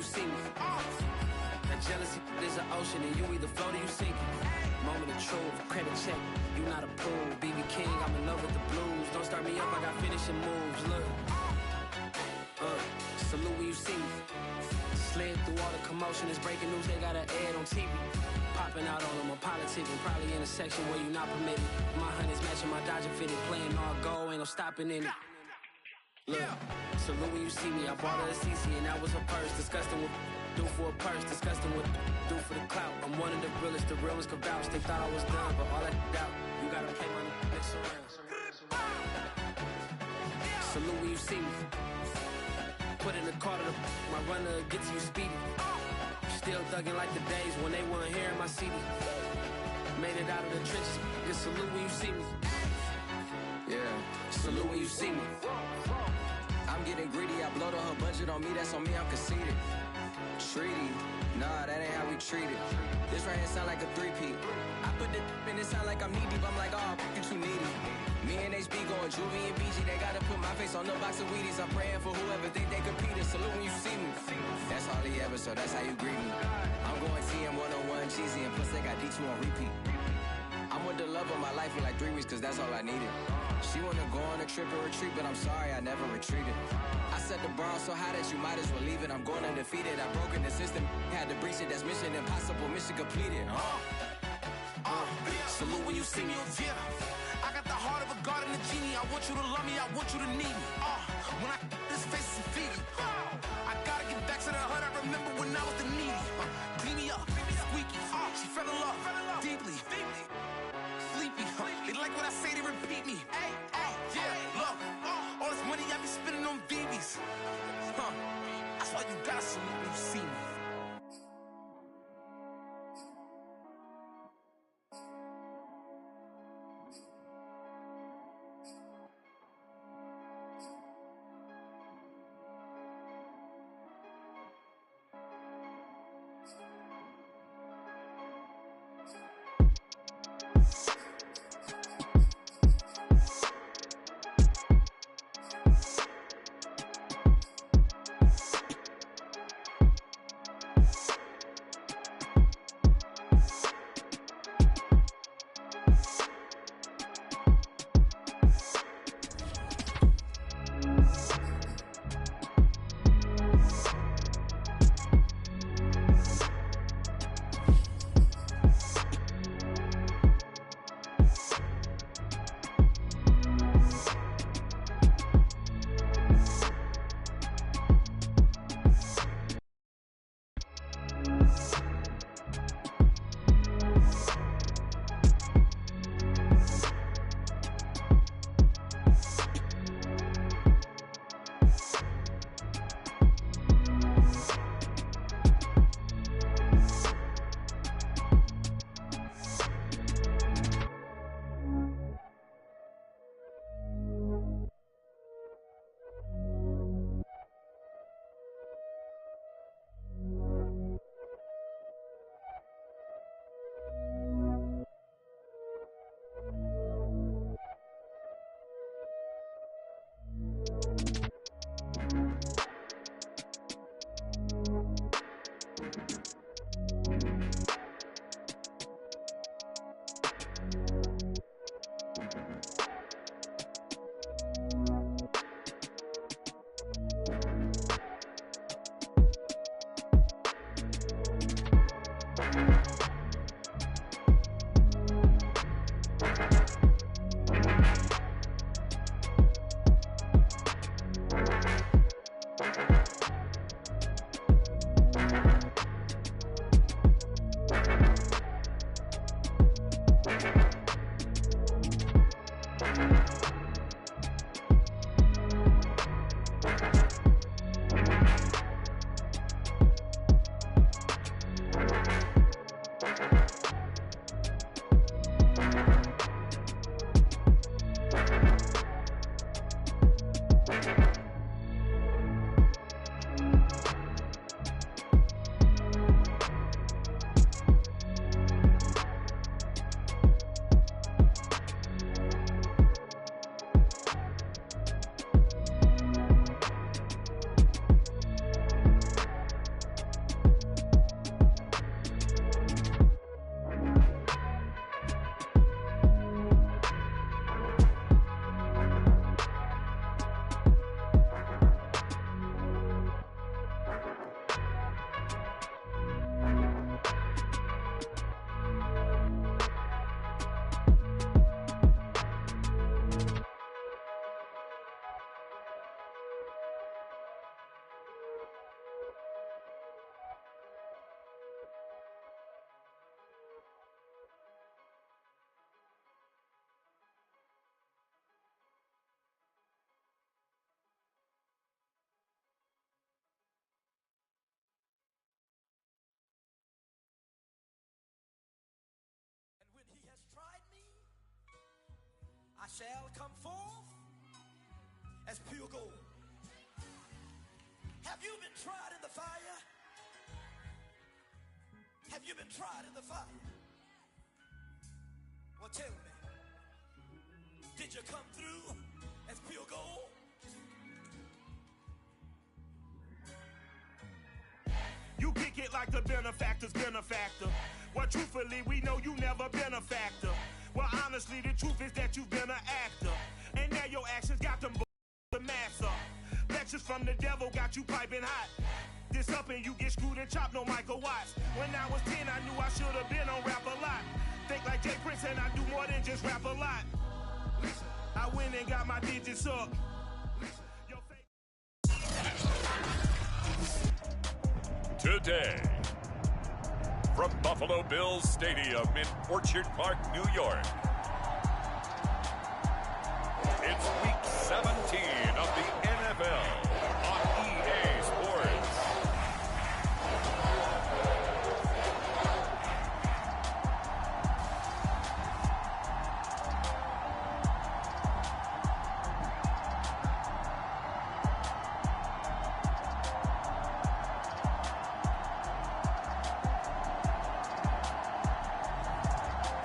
see me. That jealousy is an ocean, and you either float or you sink. Moment of truth, credit check, you not approved. BB King, I'm in love with the blues. Don't start me up, I got finishing moves. Look, salute when you see me. Slid through all the commotion, it's breaking news, they got an ad on TV. Popping out on them, I'm politicking, probably in a section where you not permitted. My honey's matching my Dodger fitted, playing all go, ain't no stopping in it. Look, salute when you see me, I bought her a CC and that was her purse. Disgusting with do for a purse, disgusting with do for the clout. I'm one of the realest could vouch. They thought I was done, but all that doubt, you gotta play my next around. Salute when you see me. Put in the car to my runner, get to you speedy. Still thugging like the days when they weren't hearing my CD. Made it out of the trenches, just salute when you see me. Yeah, salute when you see me. I'm getting greedy, I blowed on her budget on me, that's on me, I'm conceited. Treaty, nah, that ain't how we treat it. This right here sound like a three-peat. I put the in it sound like I'm knee-deep, I'm like, oh, you too needy. Me and HB going Juvie and BG, they gotta put my face on the box of Wheaties. I'm praying for whoever think they competed. Salute when you see me. That's all he ever, so that's how you greet me. I'm going TM 101 cheesy, and plus they got D2 on repeat. I'm with the love of my life for like 3 weeks, cause that's all I needed. She wanna go on a trip and retreat, but I'm sorry, I never retreated. I set the bar so high that you might as well leave it. I'm going undefeated, I've broken the system, had to breach it, that's mission impossible, mission completed. Salute when you see me, yeah. I got the heart of a god and a genie. I want you to love me, I want you to need me. When I this face is feedy. I gotta get back to the hood, I remember when I was the needy. Clean me up, squeaky. She fell in love, deeply. Sleepy, they like what I say, they repeat me. Yeah, look, all this money I be spending on BBs. That's why you gotta salute when you see me. shall come forth as pure gold. Have you been tried in the fire? Have you been tried in the fire? Well, tell me, did you come through as pure gold? You kick it like the benefactor's benefactor. Well, truthfully, we know you never been a factor. Well, honestly, the truth is that you've been an actor. And now your actions got them the master. Lectures from the devil got you piping hot. This up and you get screwed and chopped, no Michael Watts. When I was 10, I knew I should have been on rap a lot. Think like Jay Prince and I do more than just rap a lot. I went and got my digits up. Today, from Buffalo Bills Stadium in Orchard Park, New York, it's Week 17 of the NFL on EA Sports.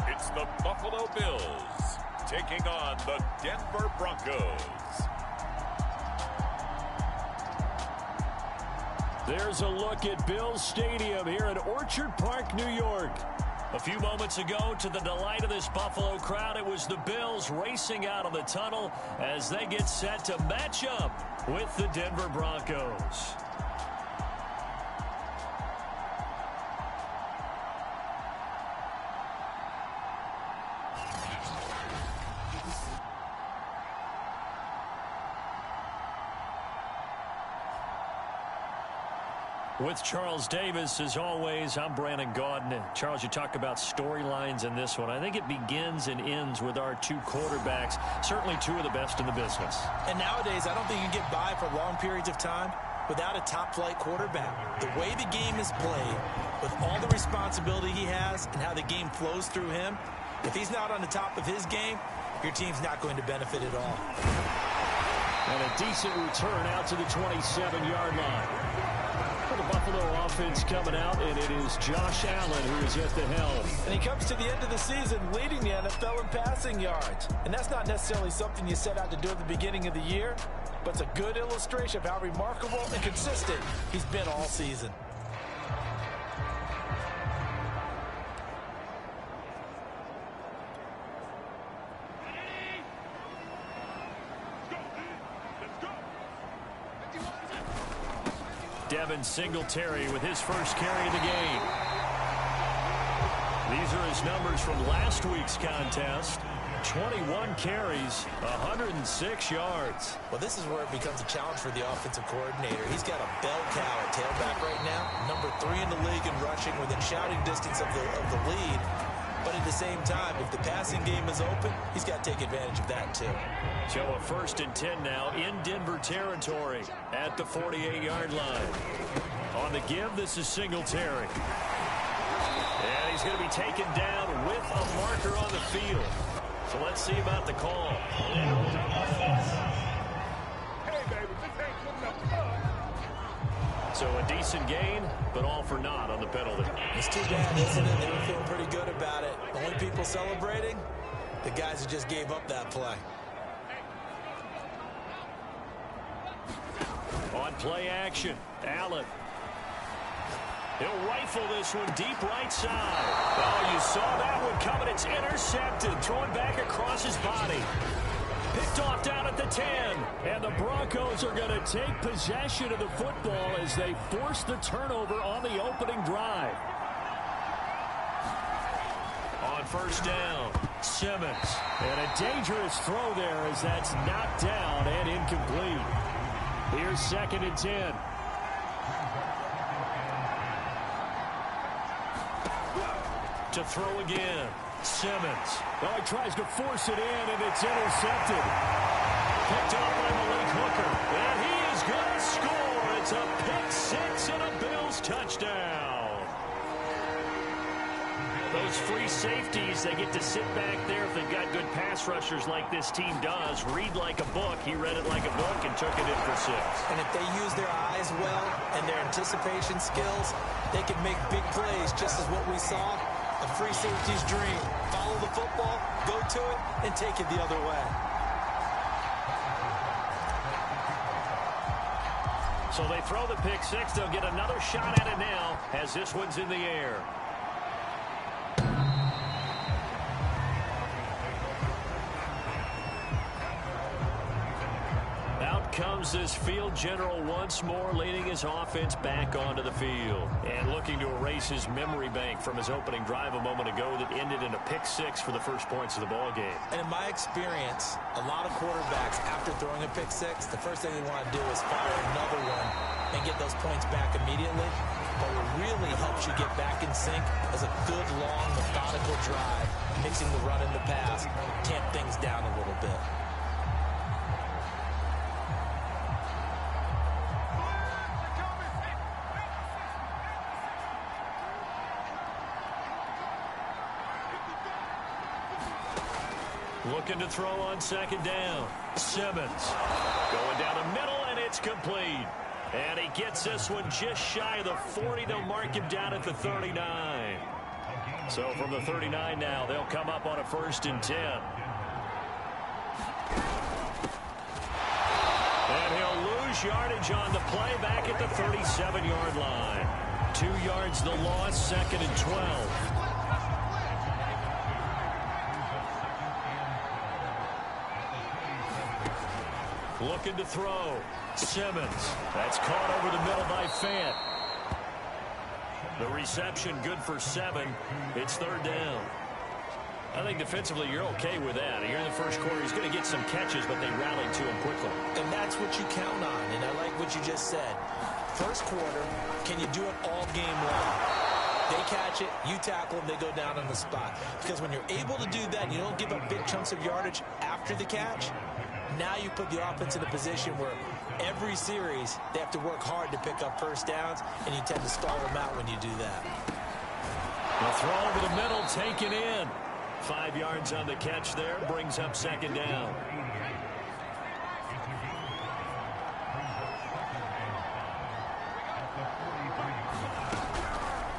It's the Buffalo Bills taking on the Denver Broncos. There's a look at Bills Stadium here in Orchard Park, New York. A few moments ago, to the delight of this Buffalo crowd, it was the Bills racing out of the tunnel as they get set to match up with the Denver Broncos. With Charles Davis, as always, I'm Brandon Gaudin. Charles, you talk about storylines in this one. I think it begins and ends with our two quarterbacks, certainly two of the best in the business. And nowadays, I don't think you can get by for long periods of time without a top-flight quarterback. The way the game is played, with all the responsibility he has and how the game flows through him, if he's not on the top of his game, your team's not going to benefit at all. And a decent return out to the 27-yard line. The Buffalo offense coming out, and it is Josh Allen who is at the helm. And he comes to the end of the season leading the NFL in passing yards. And that's not necessarily something you set out to do at the beginning of the year, but it's a good illustration of how remarkable and consistent he's been all season. Devin Singletary with his first carry of the game. These are his numbers from last week's contest. 21 carries, 106 yards. Well, this is where it becomes a challenge for the offensive coordinator. He's got a bell cow at tailback right now, number 3 in the league in rushing, within shouting distance of the lead. But at the same time, if the passing game is open, he's got to take advantage of that too. So a 1st and 10 now in Denver territory at the 48-yard line. On the give, this is Singletary. And he's going to be taken down with a marker on the field. So let's see about the call. Hey, baby, this ain't good enough. So a decent gain, but all for naught on the penalty. It's too bad, isn't it? They were feeling pretty good about it. Only people celebrating, the guys who just gave up that play. On play action, Allen. He'll rifle this one deep right side. Oh, you saw that one coming. It's intercepted. Thrown back across his body. Picked off down at the 10. And the Broncos are going to take possession of the football as they force the turnover on the opening drive. On first down, Simmons. And a dangerous throw there as that's knocked down and incomplete. Here's 2nd and 10. To throw again. Simmons. Oh, he tries to force it in, and it's intercepted. Picked off by Malik Hooker. And he is going to score. It's a pick six and a Bills touchdown. Those free safeties, they get to sit back there if they've got good pass rushers like this team does. Read like a book. He read it like a book and took it in for 6. And if they use their eyes well and their anticipation skills, they can make big plays, just as what we saw. A free safety's dream. Follow the football, go to it, and take it the other way. So they throw the pick 6. They'll get another shot at it now as this one's in the air. Comes this field general once more, leading his offense back onto the field and looking to erase his memory bank from his opening drive a moment ago that ended in a pick 6 for the first points of the ball game. And in my experience, a lot of quarterbacks, after throwing a pick 6, the first thing they want to do is fire another one and get those points back immediately. But what really helps you get back in sync is a good, long, methodical drive, mixing the run and the pass, tamp things down a little bit. Looking to throw on second down. Simmons going down the middle, and it's complete. And he gets this one just shy of the 40. They'll mark him down at the 39. So from the 39 now, they'll come up on a 1st and 10. And he'll lose yardage on the play back at the 37-yard line. 2 yards the loss, 2nd and 12. Looking to throw. Simmons. That's caught over the middle by Fant. The reception good for 7. It's 3rd down. I think defensively you're okay with that. Here in the first quarter, he's going to get some catches, but they rallied to him quickly. And that's what you count on, and I like what you just said. First quarter, can you do it all game long? They catch it, you tackle them, they go down on the spot. Because when you're able to do that, you don't give up big chunks of yardage after the catch. Now you put the offense in a position where every series they have to work hard to pick up first downs, and you tend to stall them out when you do that. The throw over the middle, taken in. 5 yards on the catch there, brings up 2nd down.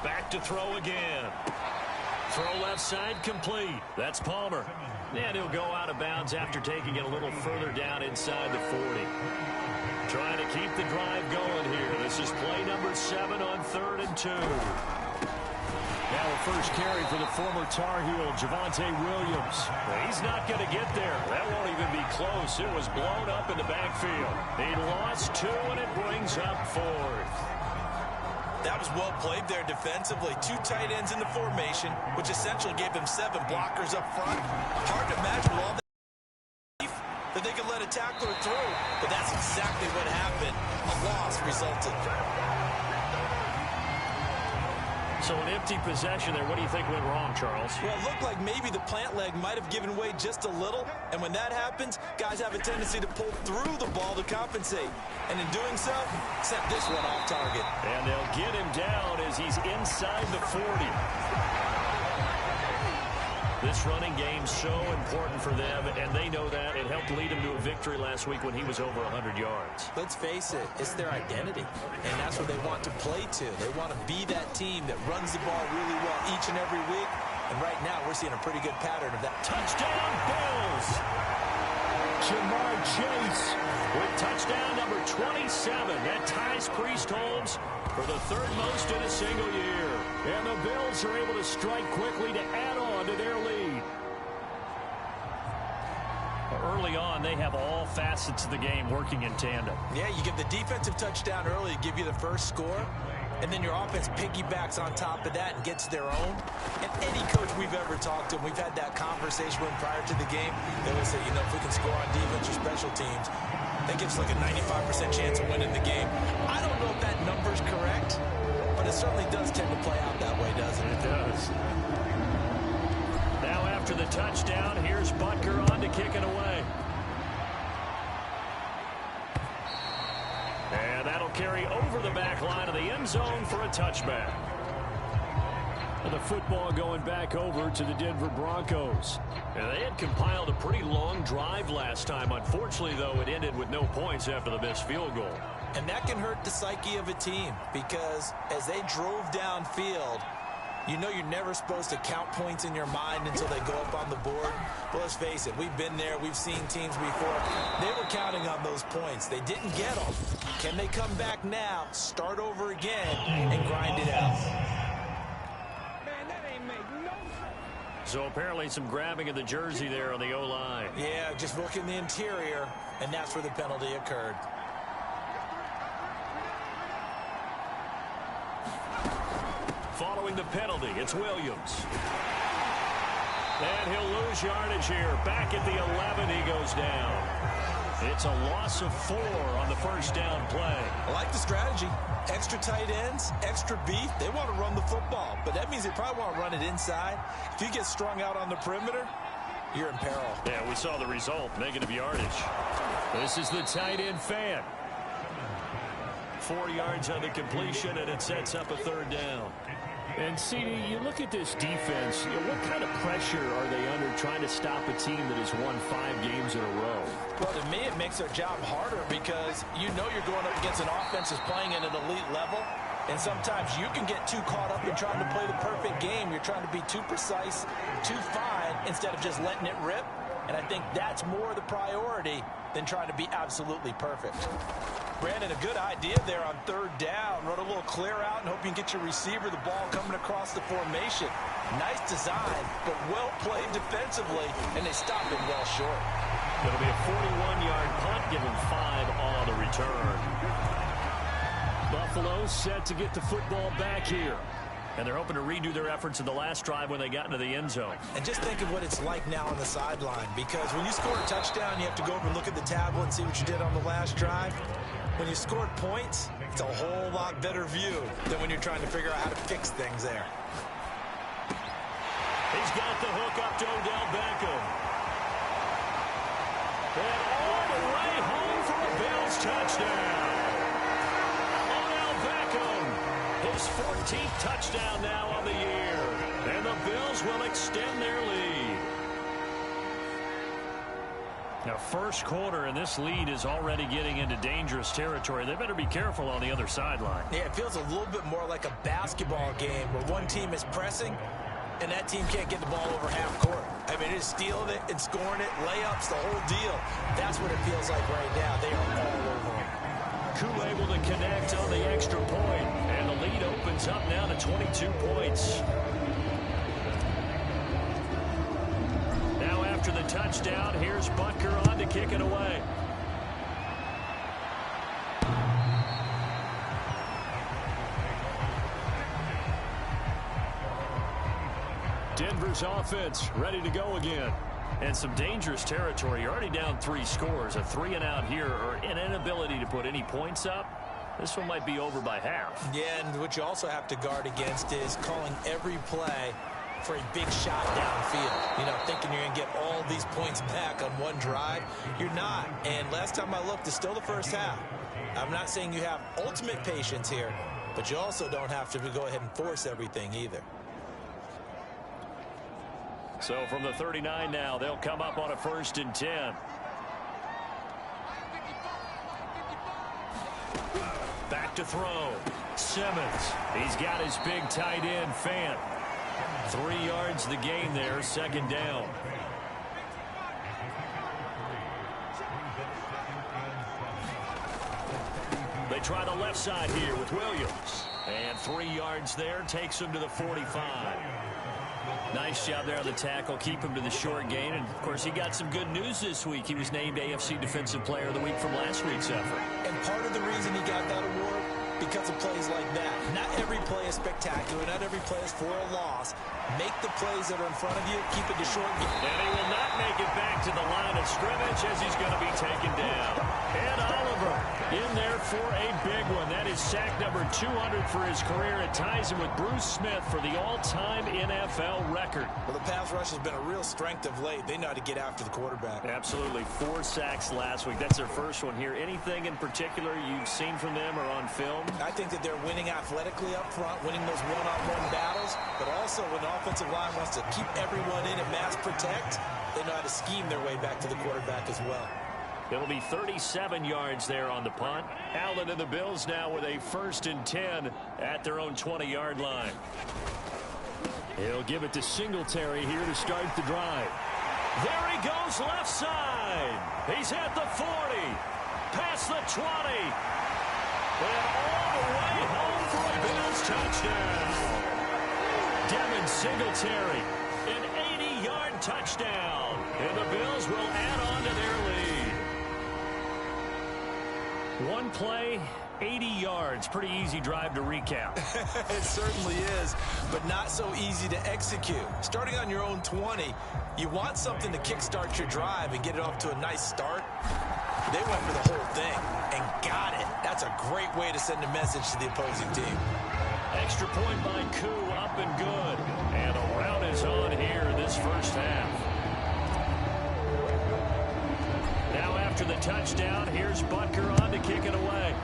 Back to throw again. Throw left side, complete. That's Palmer. And he'll go out of bounds after taking it a little further down inside the 40. Trying to keep the drive going here. This is play number 7 on 3rd and 2. Now a first carry for the former Tar Heel, Javonte Williams. He's not going to get there. That won't even be close. It was blown up in the backfield. He lost 2, and it brings up 4th. That was well played there defensively. 2 tight ends in the formation, which essentially gave them 7 blockers up front. Hard to imagine with all that they could let a tackler through, but that's exactly what happened. A loss resulted. So an empty possession there. What do you think went wrong, Charles? Well, it looked like maybe the plant leg might have given way just a little. And when that happens, guys have a tendency to pull through the ball to compensate. And in doing so, sent this one off target. And they'll get him down as he's inside the 40. This running game's so important for them, and they know that. It helped lead him to a victory last week when he was over 100 yards. Let's face it, it's their identity, and that's what they want to play to. They want to be that team that runs the ball really well each and every week, and right now we're seeing a pretty good pattern of that. Touchdown, Bills! Jamar Chase with touchdown number 27. That ties Priest Holmes for the 3rd most in a single year. And the Bills are able to strike quickly to add on to their lead. Early on, they have all facets of the game working in tandem. Yeah, you give the defensive touchdown early to give you the first score, and then your offense piggybacks on top of that and gets their own. And any coach we've ever talked to, we've had that conversation with prior to the game, they would say, you know, if we can score on defense or special teams, that gives like a 95% chance of winning the game. I don't know if that number's correct, but it certainly does tend to play out that way, doesn't it? It does. Now after the touchdown, here's Butker on to kick it away. And that'll carry over the back line of the end zone for a touchback. And the football going back over to the Denver Broncos. And they had compiled a pretty long drive last time. Unfortunately, though, it ended with no points after the missed field goal. And that can hurt the psyche of a team because as they drove downfield, you know you're never supposed to count points in your mind until they go up on the board. But let's face it, we've been there. We've seen teams before. They were counting on those points. They didn't get them. Can they come back now, start over again, and grind it out? So apparently some grabbing of the jersey there on the O-line. Yeah, just look in the interior, and that's where the penalty occurred. Following the penalty, it's Williams. And he'll lose yardage here. Back at the 11, he goes down. It's a loss of 4 on the first down play. I like the strategy. Extra tight ends, extra beef. They want to run the football, but that means they probably want to run it inside. If you get strung out on the perimeter, you're in peril. Yeah, we saw the result, negative yardage. This is the tight end fan. 4 yards on the completion, and it sets up a third down. And, CD, you look at this defense, what kind of pressure are they under trying to stop a team that has won 5 games in a row? Well, to me, it makes their job harder because you know you're going up against an offense that's playing at an elite level, and sometimes you can get too caught up in trying to play the perfect game. You're trying to be too precise, too fine, instead of just letting it rip, and I think that's more the priority than trying to be absolutely perfect. Brandon, a good idea there on third down. Run a little clear out and hope you can get your receiver the ball coming across the formation. Nice design, but well played defensively, and they stopped him well short. It'll be a 41-yard punt, giving 5 on the return. Buffalo set to get the football back here. And they're hoping to redo their efforts in the last drive when they got into the end zone. And just think of what it's like now on the sideline, because when you score a touchdown, you have to go over and look at the tablet and see what you did on the last drive. When you scored points, it's a whole lot better view than when you're trying to figure out how to fix things there. He's got the hook up to Odell Beckham. And all the way home for a Bills touchdown. Odell Beckham, his 14th touchdown now on the year. And the Bills will extend their lead. Now, first quarter, and this lead is already getting into dangerous territory. They better be careful on the other sideline. Yeah, it feels a little bit more like a basketball game where one team is pressing and that team can't get the ball over half court. I mean, it's stealing it and scoring it, layups, the whole deal. That's what it feels like right now. They are all over him. Koo able to connect on the extra point, and the lead opens up now to 22 points. After the touchdown, here's Butker on to kick it away. Denver's offense ready to go again. And some dangerous territory. You're already down 3 scores. A 3-and-out here, or an inability to put any points up. This one might be over by half. Yeah, and what you also have to guard against is calling every play for a big shot downfield. You know, thinking you're going to get all these points back on one drive. You're not. And last time I looked, it's still the first half. I'm not saying you have ultimate patience here, but you also don't have to go ahead and force everything either. So from the 39 now, they'll come up on a 1st and 10. Back to throw. Simmons. He's got his big tight end, Fant. 3 yards the gain there, 2nd down. They try the left side here with Williams. And 3 yards there, takes him to the 45. Nice job there on the tackle. Keep him to the short gain. And, of course, he got some good news this week. He was named AFC Defensive Player of the Week from last week's effort. And part of the reason he got that award, because of plays like that. Not every play is spectacular. Not every play is for a loss. Make the plays that are in front of you. Keep it to short gain. And he will not make it back to the line of scrimmage as he's going to be taken down. And Oliver in there for a big one. That is sack number 200 for his career. It ties him with Bruce Smith for the all-time NFL record. Well, the pass rush has been a real strength of late. They know how to get after the quarterback. Absolutely. 4 sacks last week. That's their first one here. Anything in particular you've seen from them or on film? I think that they're winning athletically up front, winning those one-on-one battles, but also when the offensive line wants to keep everyone in and mass protect, they know how to scheme their way back to the quarterback as well. It'll be 37 yards there on the punt. Allen and the Bills now with a 1st and 10 at their own 20-yard line. He'll give it to Singletary here to start the drive. There he goes left side. He's at the 40, past the 20, and all the way home for a Bills touchdown. Devin Singletary, an 80-yard touchdown, and the Bills will add on to their lead. One play, 80 yards. Pretty easy drive to recap. It certainly is, but not so easy to execute. Starting on your own 20, you want something to kickstart your drive and get it off to a nice start. They went for the whole thing and got it. That's a great way to send a message to the opposing team. Extra point by Koo, up and good. And a rout is on here this first half. Now after the touchdown, here's Butker on to kick it away.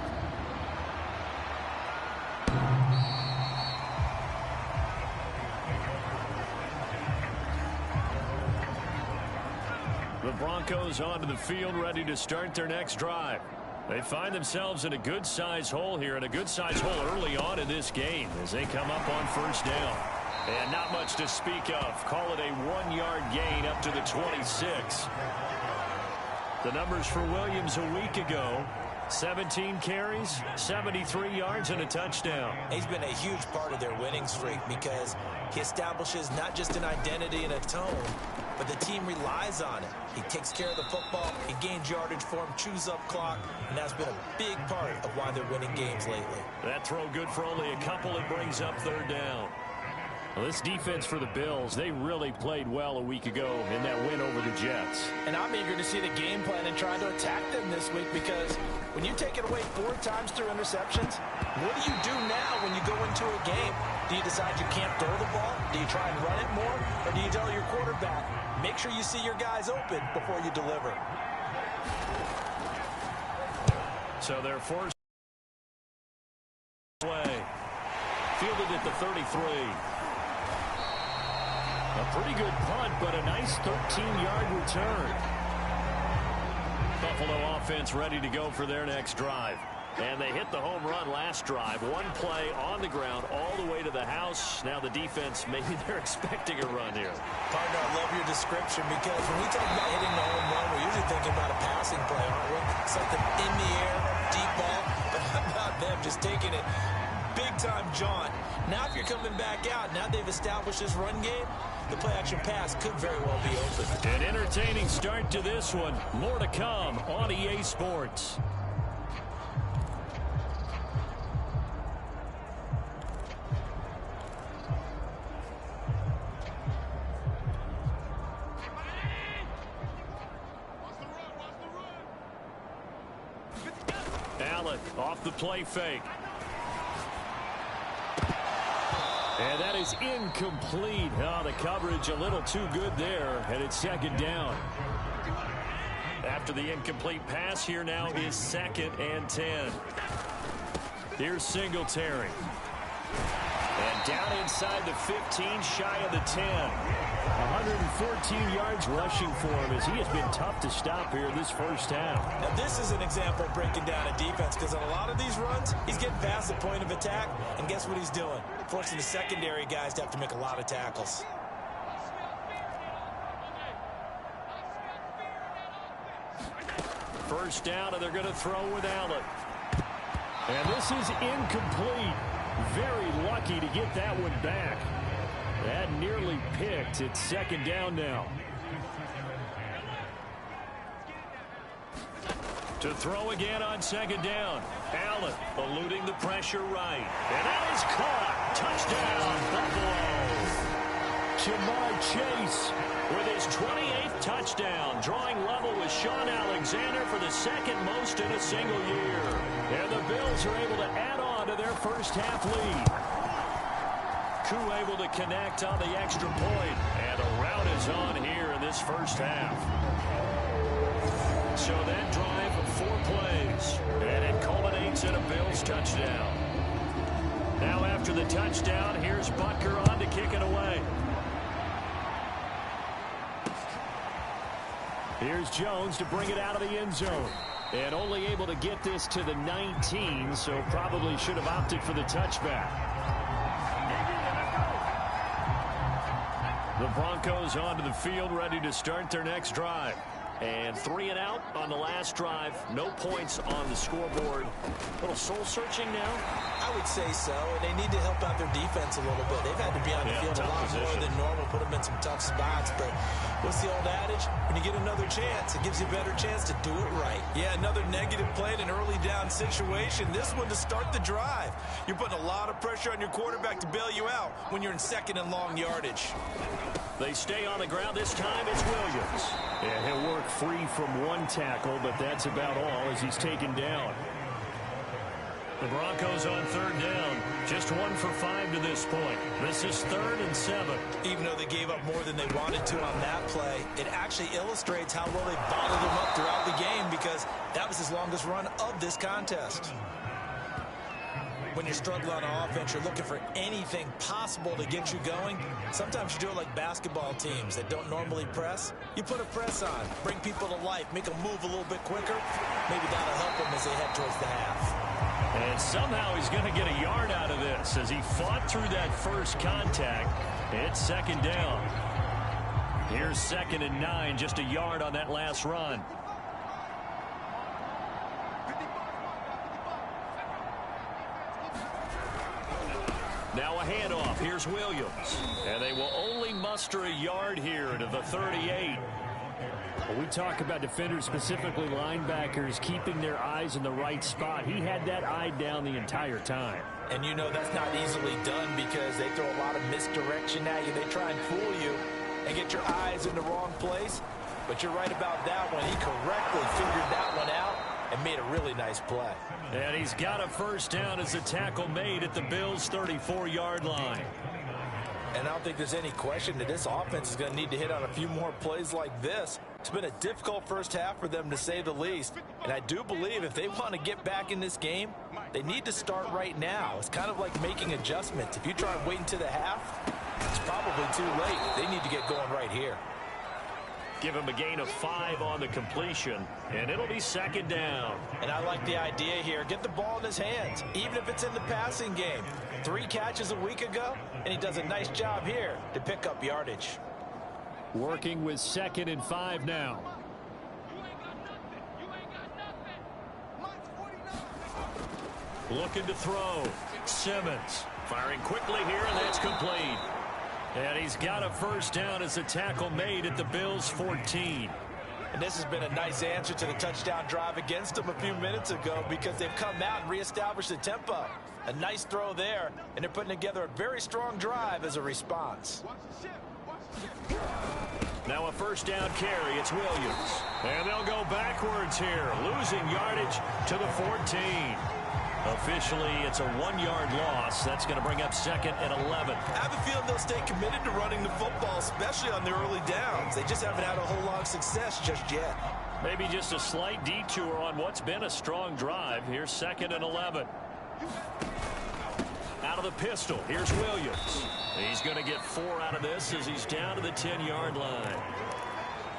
The Broncos onto the field, ready to start their next drive. They find themselves in a good-sized hole here, and a good-sized hole early on in this game as they come up on 1st down. And not much to speak of. Call it a 1-yard gain up to the 26. The numbers for Williams a week ago: 17 carries, 73 yards, and a touchdown. He's been a huge part of their winning streak because he establishes not just an identity and a tone, but the team relies on it. He takes care of the football, he gains yardage for him, chews up clock, and that's been a big part of why they're winning games lately. That throw good for only a couple. It brings up 3rd down. Well, this defense for the Bills, they really played well a week ago in that win over the Jets. And I'm eager to see the game plan and try to attack them this week, because when you take it away 4 times through interceptions, what do you do now when you go into a game? Do you decide you can't throw the ball? Do you try and run it more? Or do you tell your quarterback, make sure you see your guys open before you deliver? So they're forced away. Fielded at the 33. A pretty good punt, but a nice 13-yard return. Buffalo offense ready to go for their next drive. And they hit the home run last drive. One play on the ground all the way to the house. Now the defense, maybe they're expecting a run here. Partner, I love your description, because when we talk about hitting the home run, we're usually thinking about a passing play, aren't we? Something in the air, deep ball, but how about them just taking it big-time jaunt? Now if you're coming back out, now they've established this run game, the play-action pass could very well be open. An entertaining start to this one. More to come on EA Sports. Allen off the play fake. And that is incomplete. Oh, the coverage a little too good there, and it's 2nd down. After the incomplete pass, here now is 2nd and 10. Here's Singletary. And down inside the 15, shy of the 10. 114 yards rushing for him, as he has been tough to stop here this first half. Now this is an example of breaking down a defense, because on a lot of these runs, he's getting past the point of attack, and guess what he's doing? Forcing the secondary guys to have to make a lot of tackles. First down, and they're going to throw with Allen. And this is incomplete. Very lucky to get that one back. That nearly picked. It's 2nd down now. To throw again on 2nd down. Allen eluding the pressure right. And that is caught. Touchdown, Buffalo. Jamar Chase with his 28th touchdown, drawing level with Sean Alexander for the 2nd most in a single year. And the Bills are able to add on to their first half lead. Koo able to connect on the extra point, and a rout is on here in this first half. So that drive of 4 plays, and it culminates in a Bills touchdown. Now after the touchdown, here's Butker on to kick it away. Here's Jones to bring it out of the end zone. And only able to get this to the 19, so probably should have opted for the touchback. The Broncos onto the field, ready to start their next drive. And 3 and out on the last drive. No points on the scoreboard. A little soul-searching now? I would say so, and they need to help out their defense a little bit. They've had to be on the field a lot more than normal, put them in some tough spots. But what's the old adage? When you get another chance, it gives you a better chance to do it right. Yeah, another negative play in an early down situation. This one to start the drive. You're putting a lot of pressure on your quarterback to bail you out when you're in second and long yardage. They stay on the ground. This time it's Williams. And he'll work free from 1 tackle, but that's about all as he's taken down. The Broncos on 3rd down. Just 1 for 5 to this point. This is 3rd and 7. Even though they gave up more than they wanted to on that play, it actually illustrates how well they bottled them up throughout the game because that was his longest run of this contest. When you're struggling on offense, you're looking for anything possible to get you going. Sometimes you do it like basketball teams that don't normally press. You put a press on, bring people to life, make them move a little bit quicker. Maybe that'll help them as they head towards the half. And somehow he's going to get a yard out of this as he fought through that first contact. It's 2nd down. Here's 2nd and 9, just a yard on that last run. Now a handoff. Here's Williams. And they will only muster a yard here to the 38. When we talk about defenders, specifically linebackers, keeping their eyes in the right spot, he had that eye down the entire time. And you know that's not easily done because they throw a lot of misdirection at you. They try and fool you and get your eyes in the wrong place. But you're right about that one. He correctly figured that one out and made a really nice play. And he's got a 1st down as the tackle made at the Bills' 34-yard line. And I don't think there's any question that this offense is going to need to hit on a few more plays like this. It's been a difficult first half for them, to say the least. And I do believe if they want to get back in this game, they need to start right now. It's kind of like making adjustments. If you try and wait until the half, it's probably too late. They need to get going right here. Give him a gain of 5 on the completion, and it'll be 2nd down. And I like the idea here. Get the ball in his hands, even if it's in the passing game. 3 catches a week ago, and he does a nice job here to pick up yardage. Working with 2nd and 5 now. Looking to throw. Simmons firing quickly here, and that's complete. And he's got a 1st down as a tackle made at the Bills' 14. And this has been a nice answer to the touchdown drive against them a few minutes ago because they've come out and reestablished the tempo. A nice throw there, and they're putting together a very strong drive as a response. Now a 1st down carry. It's Williams. And they'll go backwards here, losing yardage to the 14. Officially, it's a 1-yard loss. That's going to bring up 2nd and 11. I have a feeling they'll stay committed to running the football, especially on the early downs. They just haven't had a whole lot of success just yet. Maybe just a slight detour on what's been a strong drive. Here's 2nd and 11. Out of the pistol, here's Williams. He's going to get 4 out of this as he's down to the 10-yard line.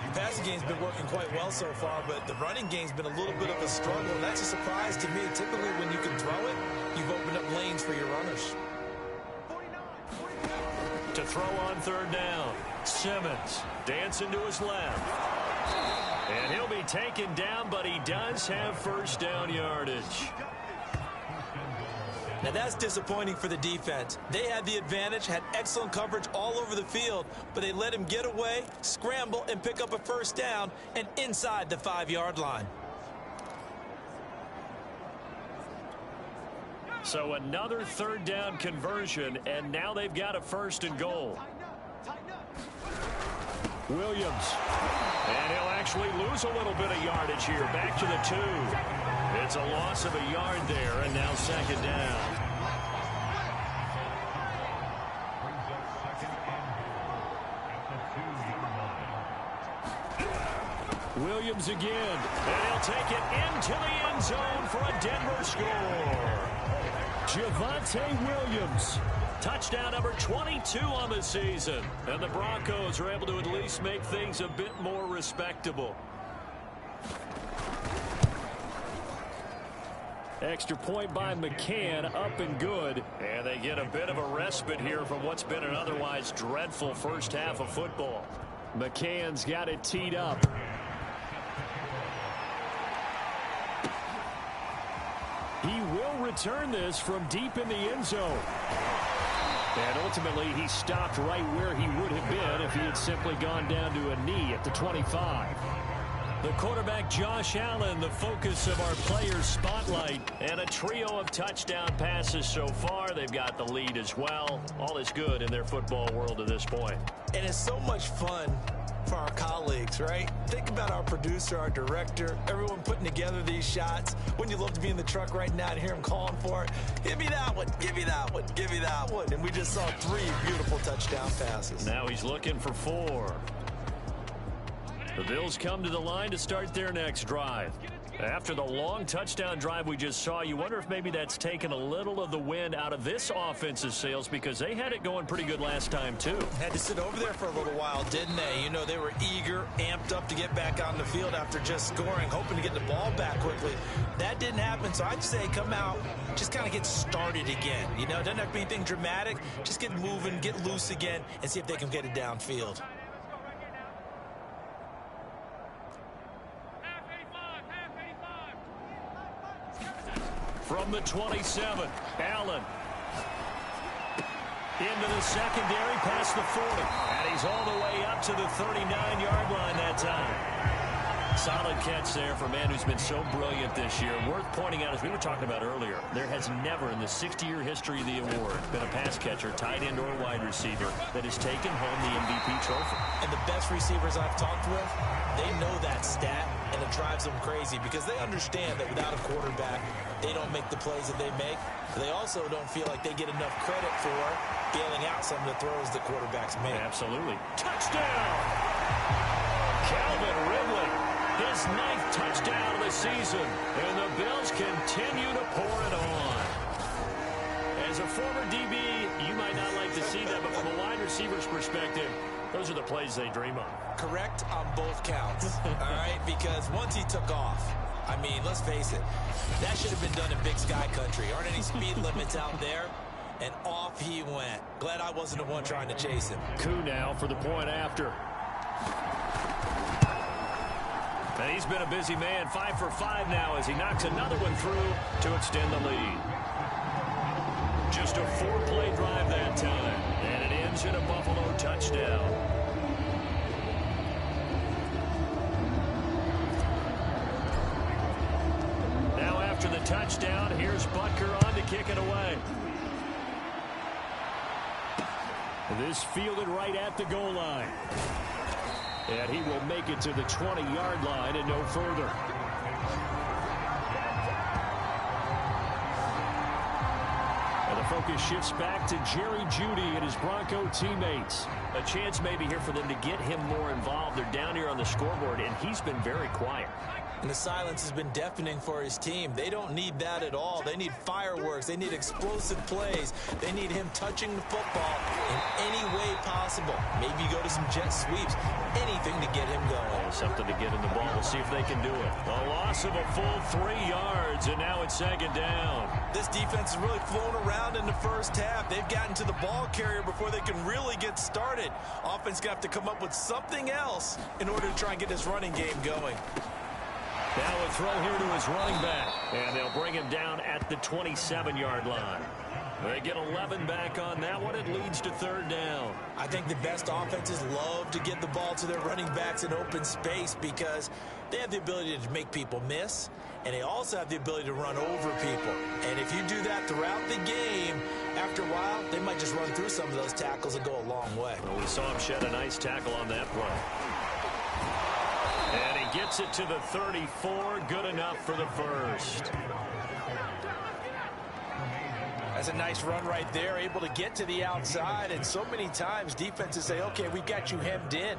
The passing game's been working quite well so far, but the running game's been a little bit of a struggle, and that's a surprise to me. Typically, when you can throw it, you've opened up lanes for your runners. To throw on 3rd down, Simmons dancing to his left. And he'll be taken down, but he does have 1st down yardage. Now that's disappointing for the defense. They had the advantage, had excellent coverage all over the field, but they let him get away, scramble, and pick up a 1st down and inside the 5-yard line. So another 3rd down conversion, and now they've got a 1st and goal. Williams. And he'll actually lose a little bit of yardage here. Back to the 2. It's a loss of a yard there, and now 2nd down. Williams again, and he'll take it into the end zone for a Denver score. Javonte Williams, touchdown number 22 on the season. And the Broncos are able to at least make things a bit more respectable. Extra point by McCann, up and good. And they get a bit of a respite here from what's been an otherwise dreadful first half of football. McCann's got it teed up. He will return this from deep in the end zone. And ultimately, he stopped right where he would have been if he had simply gone down to a knee at the 25. The quarterback, Josh Allen, the focus of our players' spotlight. And a trio of touchdown passes so far. They've got the lead as well. All is good in their football world at this point. And it's so much fun for our colleagues, right? Think about our producer, our director, everyone putting together these shots. Wouldn't you love to be in the truck right now and hear him calling for it? Give me that one, give me that one, give me that one. And we just saw 3 beautiful touchdown passes. Now he's looking for 4. The Bills come to the line to start their next drive. After the long touchdown drive we just saw, you wonder if maybe that's taken a little of the wind out of this offense's sails, because they had it going pretty good last time too. Had to sit over there for a little while, didn't they? You know, they were eager, amped up to get back on the field after just scoring, hoping to get the ball back quickly. That didn't happen, so I'd say come out, just kind of get started again. You know, it doesn't have to be anything dramatic. Just get moving, get loose again, and see if they can get it downfield. From the 27, Allen. Into the secondary, past the 40. And he's all the way up to the 39-yard line that time. Solid catch there for a man who's been so brilliant this year. Worth pointing out, as we were talking about earlier, there has never in the 60-year history of the award been a pass catcher, tight end, or wide receiver that has taken home the MVP trophy. And the best receivers I've talked with, they know that stat, and it drives them crazy because they understand that without a quarterback, they don't make the plays that they make. They also don't feel like they get enough credit for bailing out some of the throws the quarterbacks make. Absolutely. Touchdown! Calvin Ridley, his 9th touchdown of the season, and the Bills continue to pour it on. As a former DB, you might not like to see that, but from a wide receiver's perspective, those are the plays they dream of. Correct on both counts, all right? Because once he took off, I mean, let's face it, that should have been done in Big Sky Country. Aren't any speed limits out there? And off he went. Glad I wasn't the one trying to chase him. Coup now for the point after. And he's been a busy man, 5 for 5 now as he knocks another one through to extend the lead. Just a 4-play drive that time, and it ends in a Buffalo touchdown. Now after the touchdown, here's Butker on to kick it away. This fielded right at the goal line. And he will make it to the 20-yard line and no further. And the focus shifts back to Jerry Jeudy and his Bronco teammates. A chance maybe here for them to get him more involved. They're down here on the scoreboard, and he's been very quiet. And the silence has been deafening for his team. They don't need that at all. They need fireworks. They need explosive plays. They need him touching the football in any way possible. Maybe go to some jet sweeps. Anything to get him going. Something to get in the ball. We'll see if they can do it. A loss of a full 3 yards, and now it's 2nd down. This defense has really flown around in the first half. They've gotten to the ball carrier before they can really get started. Offense got to come up with something else in order to try and get this running game going. Now a throw here to his running back. And they'll bring him down at the 27-yard line. They get 11 back on that one. It leads to 3rd down. I think the best offenses love to get the ball to their running backs in open space because they have the ability to make people miss, and they also have the ability to run over people. And if you do that throughout the game, after a while, they might just run through some of those tackles and go a long way. Well, we saw him shed a nice tackle on that play. And he gets it to the 34. Good enough for the first. That's a nice run right there, able to get to the outside. And so many times defenses say, okay, we've got you hemmed in.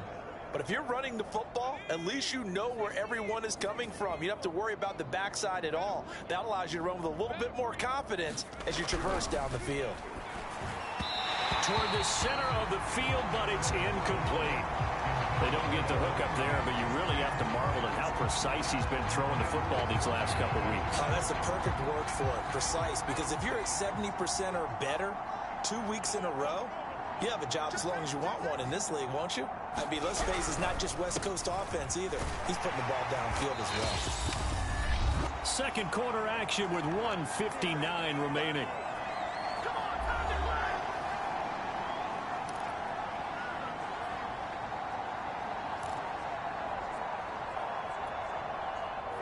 But if you're running the football, at least you know where everyone is coming from. You don't have to worry about the backside at all. That allows you to run with a little bit more confidence as you traverse down the field. Toward the center of the field, but it's incomplete. They don't get the hook up there, but you really have to marvel at how precise he's been throwing the football these last couple of weeks. Oh, that's the perfect word for it, precise, because if you're at 70% or better 2 weeks in a row, you have a job as long as you want one in this league, won't you? I mean, let's face it, it's not just West Coast offense either. He's putting the ball downfield as well. Second quarter action with 1:59 remaining.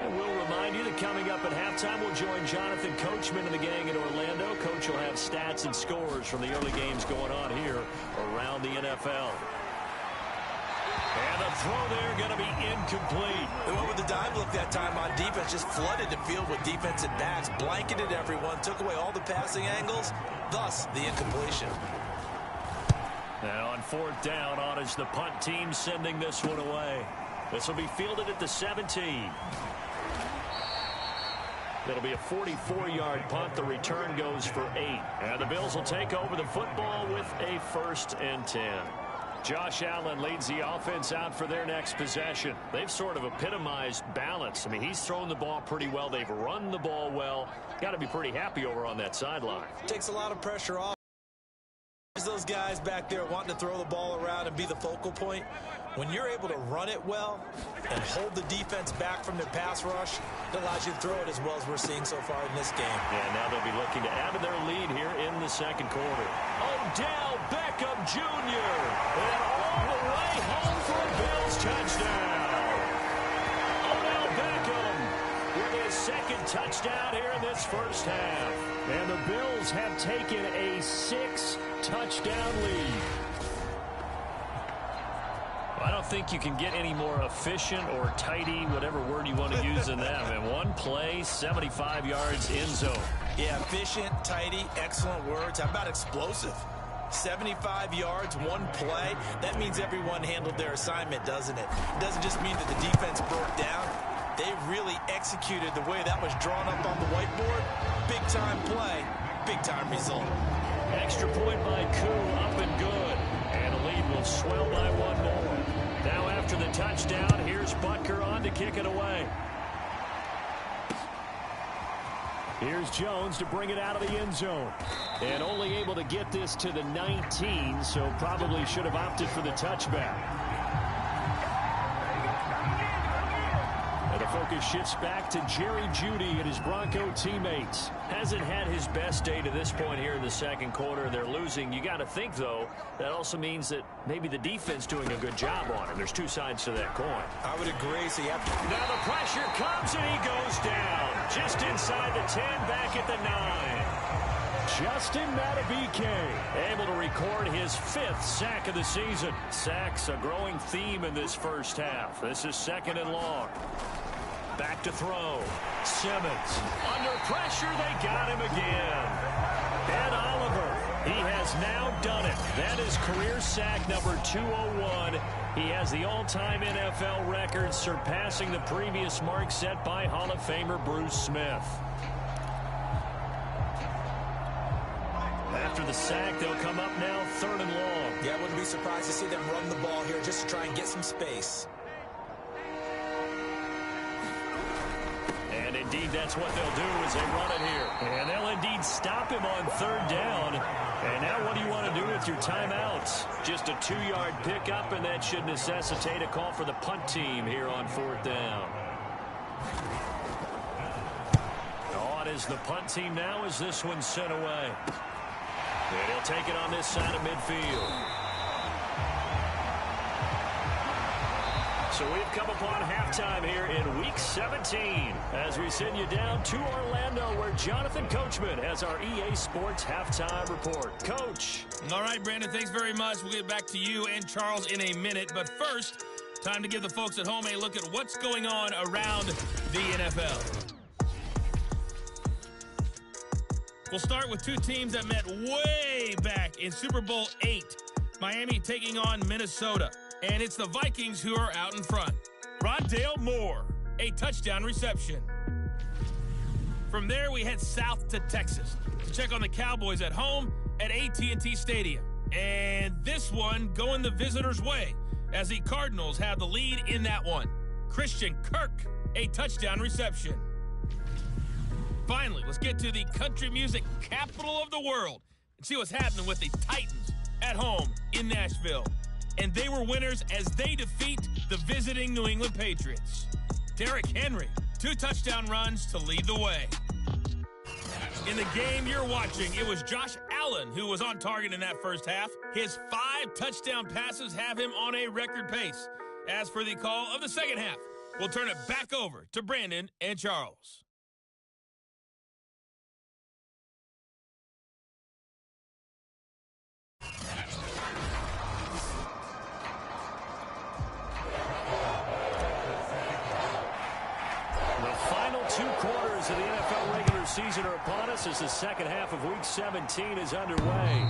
And we'll remind you that coming up at halftime, we'll join Jonathan Coachman and the gang in Orlando. Coach will have stats and scores from the early games going on here around the NFL. And the throw there going to be incomplete. They went with the dime look that time on defense, just flooded the field with defensive backs, blanketed everyone, took away all the passing angles, thus the incompletion. Now on fourth down, on is the punt team sending this one away. This will be fielded at the 17. It'll be a 44-yard punt. The return goes for 8. And the Bills will take over the football with a 1st and 10. Josh Allen leads the offense out for their next possession. They've sort of epitomized balance. I mean, he's thrown the ball pretty well. They've run the ball well. Got to be pretty happy over on that sideline. Takes a lot of pressure off. There's those guys back there wanting to throw the ball around and be the focal point. When you're able to run it well and hold the defense back from their pass rush, it allows you to throw it as well as we're seeing so far in this game. Yeah, now they'll be looking to add to their lead here in the second quarter. Odell Beckham Jr. And all the way home for a Bills touchdown. Odell Beckham with his second touchdown here in this first half. And the Bills have taken a 6-touchdown lead. I don't think you can get any more efficient or tidy, whatever word you want to use in that. And one play, 75 yards in zone. Yeah, efficient, tidy, excellent words. How about explosive? 75 yards, one play. That means everyone handled their assignment, doesn't it? It doesn't just mean that the defense broke down. They really executed the way that was drawn up on the whiteboard. Big-time play, big-time result. Extra point by Koo, up and good. And the lead will swell by one more. Now after the touchdown, here's Butker on to kick it away. Here's Jones to bring it out of the end zone. And only able to get this to the 19, so probably should have opted for the touchback. And the focus shifts back to Jerry Jeudy and his Bronco teammates. Hasn't had his best day to this point here in the second quarter. They're losing. You got to think, though, that also means that maybe the defense doing a good job on him. There's two sides to that coin. I would agree. So you have to... Now the pressure comes and he goes down. Just inside the 10, back at the 9. Justin Madubuike able to record his 5th sack of the season. Sacks a growing theme in this first half. This is 2nd and long. Back to throw. Simmons. Under pressure, they got him again. And Oliver, he has now done it. That is career sack number 201. He has the all-time NFL record, surpassing the previous mark set by Hall of Famer Bruce Smith. After the sack, they'll come up now 3rd and long. Yeah, I wouldn't be surprised to see them run the ball here just to try and get some space. And indeed, that's what they'll do as they run it here. And they'll indeed stop him on 3rd down. And now what do you want to do with your timeouts? Just a 2-yard pickup, and that should necessitate a call for the punt team here on 4th down. On is the punt team now as this one's sent away. And he'll take it on this side of midfield. So we've come upon halftime here in Week 17 as we send you down to Orlando where Jonathan Coachman has our EA Sports Halftime Report. Coach. All right, Brandon, thanks very much. We'll get back to you and Charles in a minute. But first, time to give the folks at home a look at what's going on around the NFL. We'll start with two teams that met way back in Super Bowl VIII. Miami taking on Minnesota. And it's the Vikings who are out in front. Rondale Moore, a touchdown reception. From there, we head south to Texas to check on the Cowboys at home at AT&T Stadium. And this one going the visitors' way as the Cardinals have the lead in that one. Christian Kirk, a touchdown reception. Finally, let's get to the country music capital of the world and see what's happening with the Titans at home in Nashville. And they were winners as they defeat the visiting New England Patriots. Derrick Henry, 2 touchdown runs to lead the way. In the game you're watching, it was Josh Allen who was on target in that first half. His 5 touchdown passes have him on a record pace. As for the call of the second half, we'll turn it back over to Brandon and Charles. The final 2 quarters of the NFL regular season are upon us as the second half of Week 17 is underway.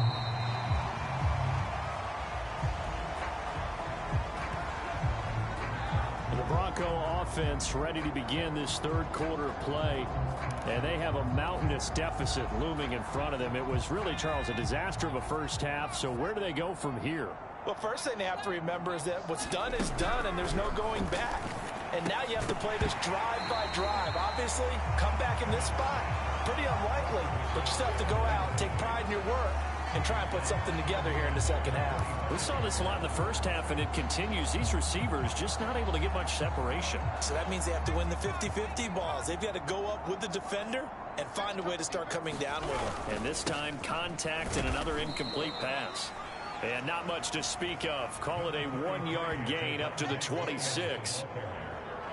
The Bronco offense ready to begin this third quarter of play, and they have a mountainous deficit looming in front of them. It was really, Charles, a disaster of a first half, so where do they go from here? Well, first thing they have to remember is that what's done is done, and there's no going back. And now you have to play this drive by drive. Obviously, come back in this spot, pretty unlikely, but you still have to go out and take pride in your work and try and put something together here in the second half. We saw this a lot in the first half, and it continues. These receivers just not able to get much separation. So that means they have to win the 50-50 balls. They've got to go up with the defender and find a way to start coming down with them. And this time, contact and another incomplete pass. And not much to speak of. Call it a 1-yard gain up to the 26.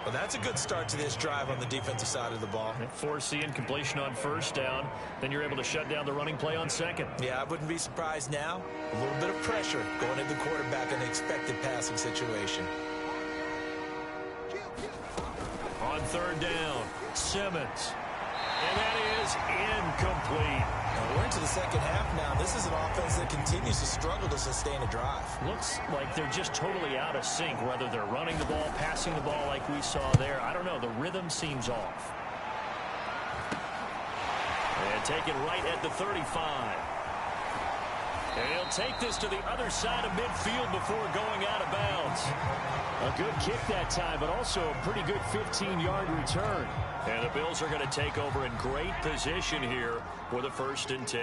Well, that's a good start to this drive on the defensive side of the ball. Force the incompletion on first down. Then you're able to shut down the running play on second. Yeah, I wouldn't be surprised now. A little bit of pressure going into the quarterback in the expected passing situation. On third down, Simmons. And that is incomplete. Now we're into the second half now. This is an offense that continues to struggle to sustain a drive. Looks like they're just totally out of sync, whether they're running the ball, passing the ball like we saw there. I don't know. The rhythm seems off. And take it right at the 35. And he'll take this to the other side of midfield before going out of bounds. A good kick that time, but also a pretty good 15-yard return. And the Bills are going to take over in great position here with a 1st and 10.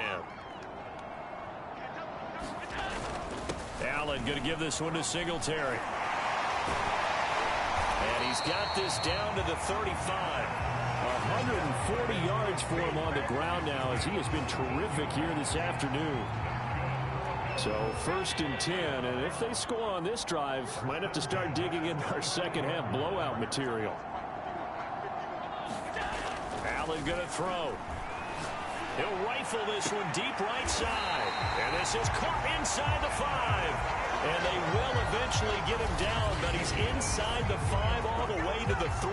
Allen going to give this one to Singletary. And he's got this down to the 35. 140 yards for him on the ground now as he has been terrific here this afternoon. So 1st and 10, and if they score on this drive, might have to start digging in our second half blowout material. Allen going to throw. He'll rifle this one deep right side. And this is caught inside the 5. And they will eventually get him down, but he's inside the 5 all the way to the 3.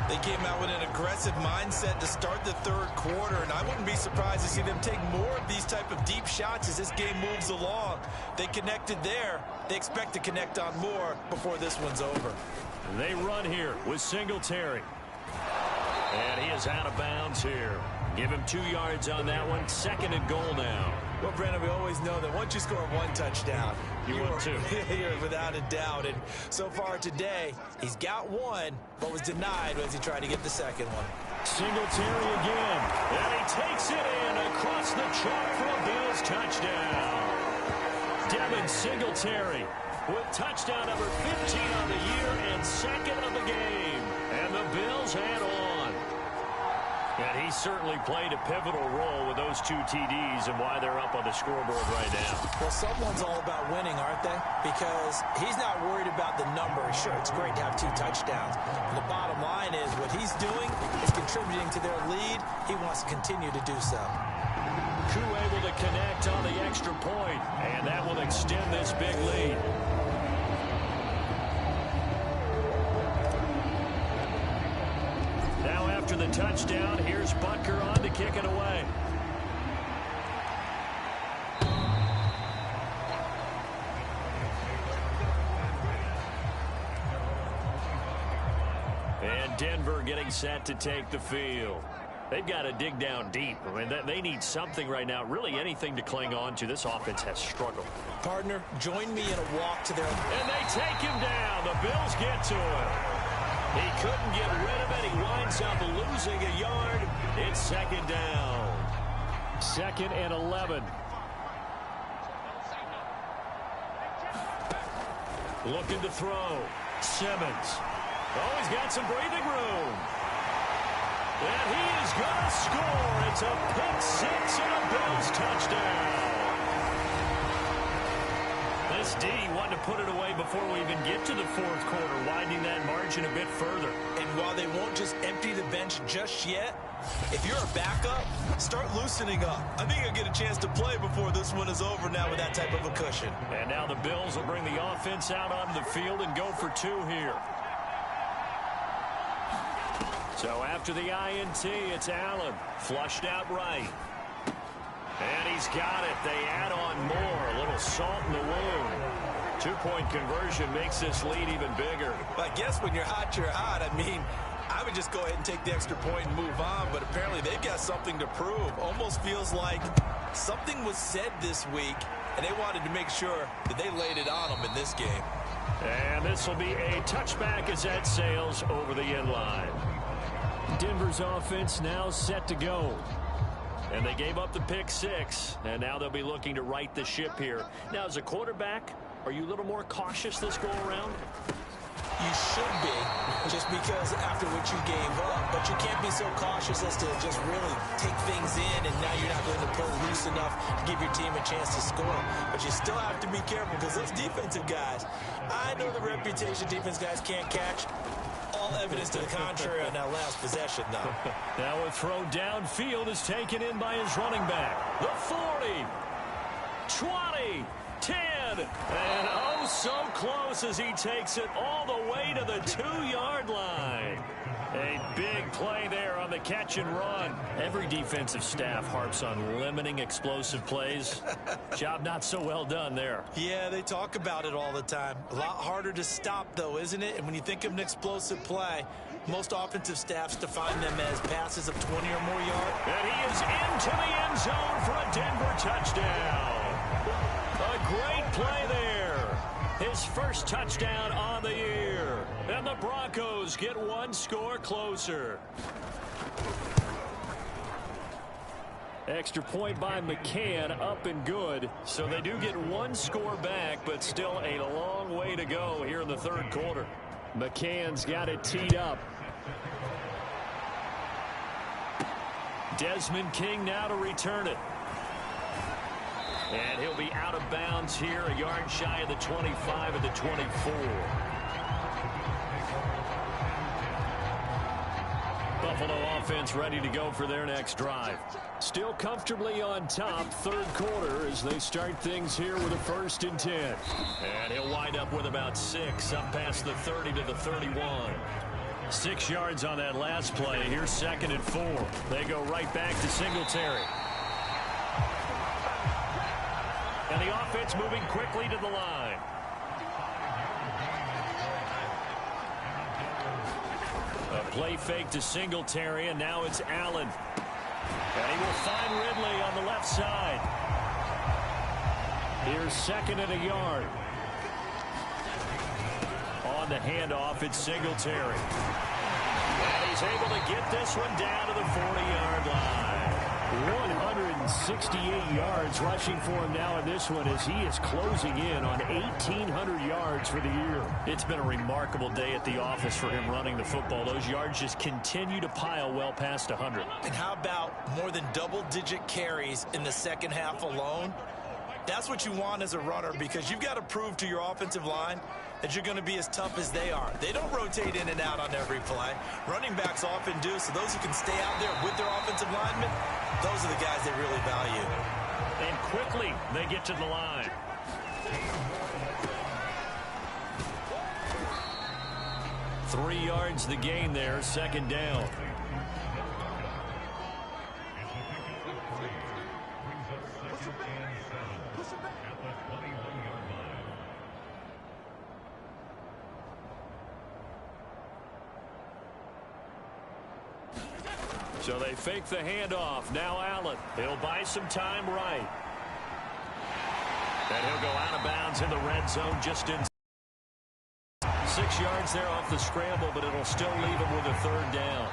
They came out with an aggressive mindset to start the third quarter, and I wouldn't be surprised to see them take more of these type of deep shots as this game moves along. They connected there. They expect to connect on more before this one's over. They run here with Singletary. And he is out of bounds here. Give him 2 yards on that one. 2nd and goal now. Well, Brandon, we always know that once you score 1 touchdown, you win 2. You're without a doubt. And so far today, he's got 1, but was denied as he tried to get the second one. Singletary again. And he takes it in across the chalk for a Bills touchdown. Devin Singletary with touchdown number 15 on the year and 2nd of the game. And the Bills head on. And he certainly played a pivotal role with those 2 TDs and why they're up on the scoreboard right now. Well, someone's all about winning, aren't they? Because he's not worried about the number. Sure, it's great to have 2 touchdowns. But the bottom line is what he's doing is contributing to their lead. He wants to continue to do so. Koo able to connect on the extra point, and that will extend this big lead. Now after the touchdown, here's Butker on to kick it away. Denver getting set to take the field. They've got to dig down deep. I mean, they need something right now, really anything to cling on to. This offense has struggled. Partner, join me in a walk to their... And they take him down. The Bills get to him. He couldn't get rid of it. He winds up losing a yard. It's second down. 2nd and 11. Looking to throw. Simmons. Oh, he's got some breathing room. And he is going to score. It's a pick six and a Bills touchdown. This D wanted to put it away before we even get to the 4th quarter, widening that margin a bit further. And while they won't just empty the bench just yet, if you're a backup, start loosening up. I think you'll get a chance to play before this one is over now with that type of a cushion. And now the Bills will bring the offense out onto the field and go for 2 here. So after the INT, it's Allen. Flushed out right. And he's got it. They add on more. A little salt in the wound. 2-point conversion makes this lead even bigger. I guess when you're hot, you're hot. I mean, I would just go ahead and take the extra point and move on, but apparently they've got something to prove. Almost feels like something was said this week, and they wanted to make sure that they laid it on them in this game. And this will be a touchback as that sails over the end line. Denver's offense now set to go. And they gave up the pick 6, and now they'll be looking to right the ship here. Now, as a quarterback, are you a little more cautious this go-around? You should be, just because after what you gave up. But you can't be so cautious as to just really take things in, and now you're not going to play loose enough to give your team a chance to score. But you still have to be careful, because those defensive guys, I know the reputation defense guys can't catch. All evidence to the contrary on that last possession, though. Now a throw downfield is taken in by his running back. The 40, 20, 10, and oh so close as he takes it all the way to the 2-yard line. A big play there on the catch and run. Every defensive staff harps on limiting explosive plays. Job not so well done there. Yeah, they talk about it all the time. A lot harder to stop, though, isn't it? And when you think of an explosive play, most offensive staffs define them as passes of 20 or more yards. And he is into the end zone for a Denver touchdown. A great play there. His first touchdown on the year. And the Broncos get 1 score closer. Extra point by McCann, up and good. So they do get 1 score back, but still a long way to go here in the 3rd quarter. McCann's got it teed up. Desmond King now to return it. And he'll be out of bounds here, a yard shy of the 25 at the 24. Buffalo offense ready to go for their next drive. Still comfortably on top, 3rd quarter as they start things here with a 1st and 10. And he'll wind up with about 6 up past the 30 to the 31. 6 yards on that last play. Here's 2nd and 4. They go right back to Singletary. And the offense moving quickly to the line. A play fake to Singletary, and now it's Allen. And he will find Ridley on the left side. Here's 2nd and a yard. On the handoff, it's Singletary. And he's able to get this one down to the 40-yard line. 168 yards rushing for him now in this one as he is closing in on 1,800 yards for the year. It's been a remarkable day at the office for him running the football. Those yards just continue to pile well past 100. And how about more than double-digit carries in the 2nd half alone? That's what you want as a runner, because you've got to prove to your offensive line that you're going to be as tough as they are. They don't rotate in and out on every play. Running backs often do, so those who can stay out there with their offensive linemen, those are the guys they really value. And quickly, they get to the line. Three yards the gain there, 2nd down. So they fake the handoff. Now Allen. He'll buy some time right. And he'll go out of bounds in the red zone just in 6 yards there off the scramble, but it'll still leave him with a third down.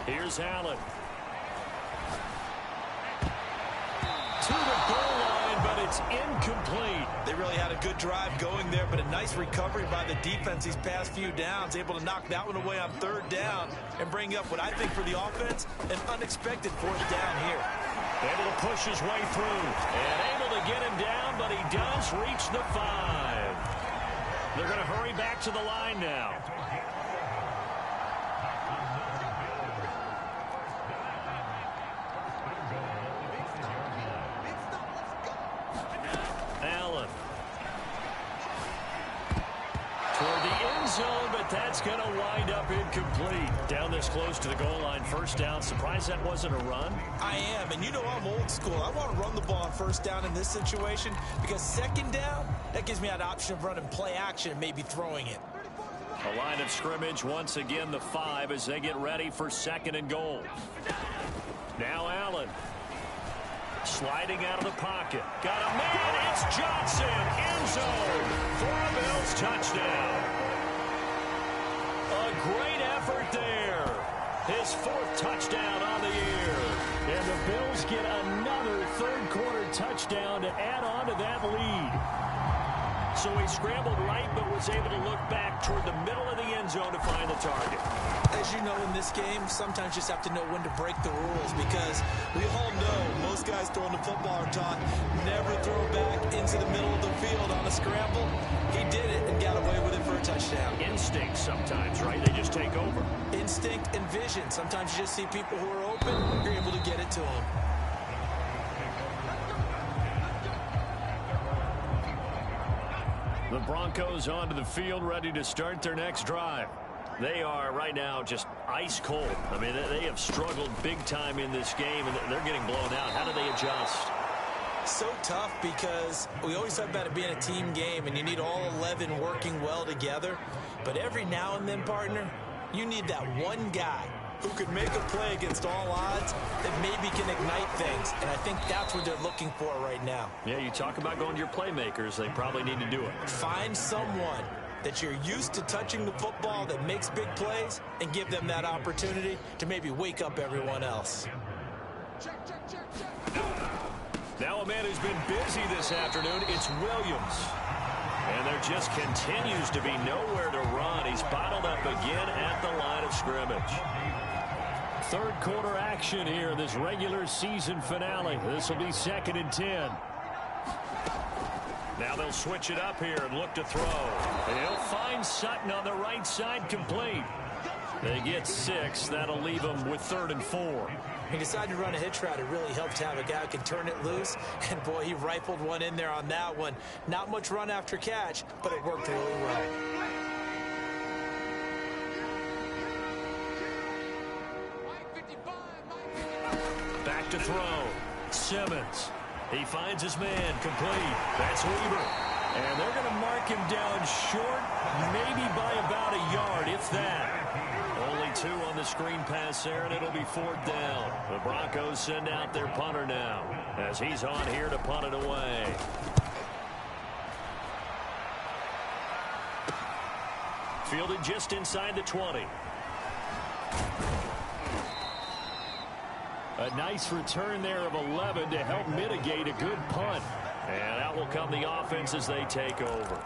Here's Allen. To the goal line, but it's incomplete. They really had a good drive going there, but a nice recovery by the defense these past few downs, able to knock that one away on third down and bring up what I think for the offense, an unexpected fourth down here. Able to push his way through and able to get him down, but he does reach the 5. They're going to hurry back to the line now. Allen. Toward the end zone, but that's going to wind up incomplete. Down this close to the goal line, first down. Surprised that wasn't a run? I am, and you know I'm old school. I want to run the ball on first down in this situation because second down, that gives me that option of running play action and maybe throwing it. A line of scrimmage, once again the 5 as they get ready for second and goal. Now Allen. Sliding out of the pocket. Got a man. It's Johnson. End zone for a Bills touchdown. A great effort there. His 4th touchdown on the year. And the Bills get another third-quarter touchdown to add on to that lead. So he scrambled right, but was able to look back toward the middle of the end zone to find the target. As you know, in this game, sometimes you just have to know when to break the rules because we all know most guys throwing the football are taught never throw back into the middle of the field on a scramble. He did it and got away with it for a touchdown. Instinct sometimes, right? They just take over. Instinct and vision. Sometimes you just see people who are open, you're able to get it to them. The Broncos onto the field, ready to start their next drive. They are right now just ice cold. I mean, they have struggled big time in this game, and they're getting blown out. How do they adjust? So tough because we always talk about it being a team game, and you need all 11 working well together. But every now and then, partner, you need that one guy who could make a play against all odds that maybe can ignite things. And I think that's what they're looking for right now. Yeah, you talk about going to your playmakers. They probably need to do it. Find someone that you're used to touching the football that makes big plays and give them that opportunity to maybe wake up everyone else. Now a man who's been busy this afternoon, it's Williams. And there just continues to be nowhere to run. He's bottled up again at the line of scrimmage. Third quarter action here in this regular season finale. This will be 2nd and 10. Now they'll switch it up here and look to throw. And he'll find Sutton on the right side, complete. They get 6. That'll leave them with 3rd and 4. He decided to run a hitch route. It really helped to have a guy who can turn it loose. And, boy, he rifled one in there on that one. Not much run after catch, but it worked really well. Back to throw. Simmons. He finds his man, complete. That's Weaver. And they're going to mark him down short, maybe by about a yard, if that. Only 2 on the screen pass there, and it'll be 4th down. The Broncos send out their punter now, as he's on here to punt it away. Fielded just inside the 20. A nice return there of 11 to help mitigate a good punt. And out will come the offense as they take over.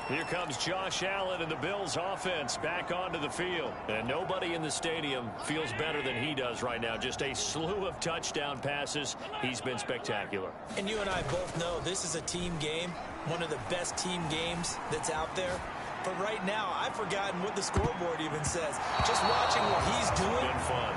Here comes Josh Allen and the Bills offense back onto the field. And nobody in the stadium feels better than he does right now. Just a slew of touchdown passes. He's been spectacular. And you and I both know this is a team game, one of the best team games that's out there. But right now, I've forgotten what the scoreboard even says. Just watching what he's doing. Good fun.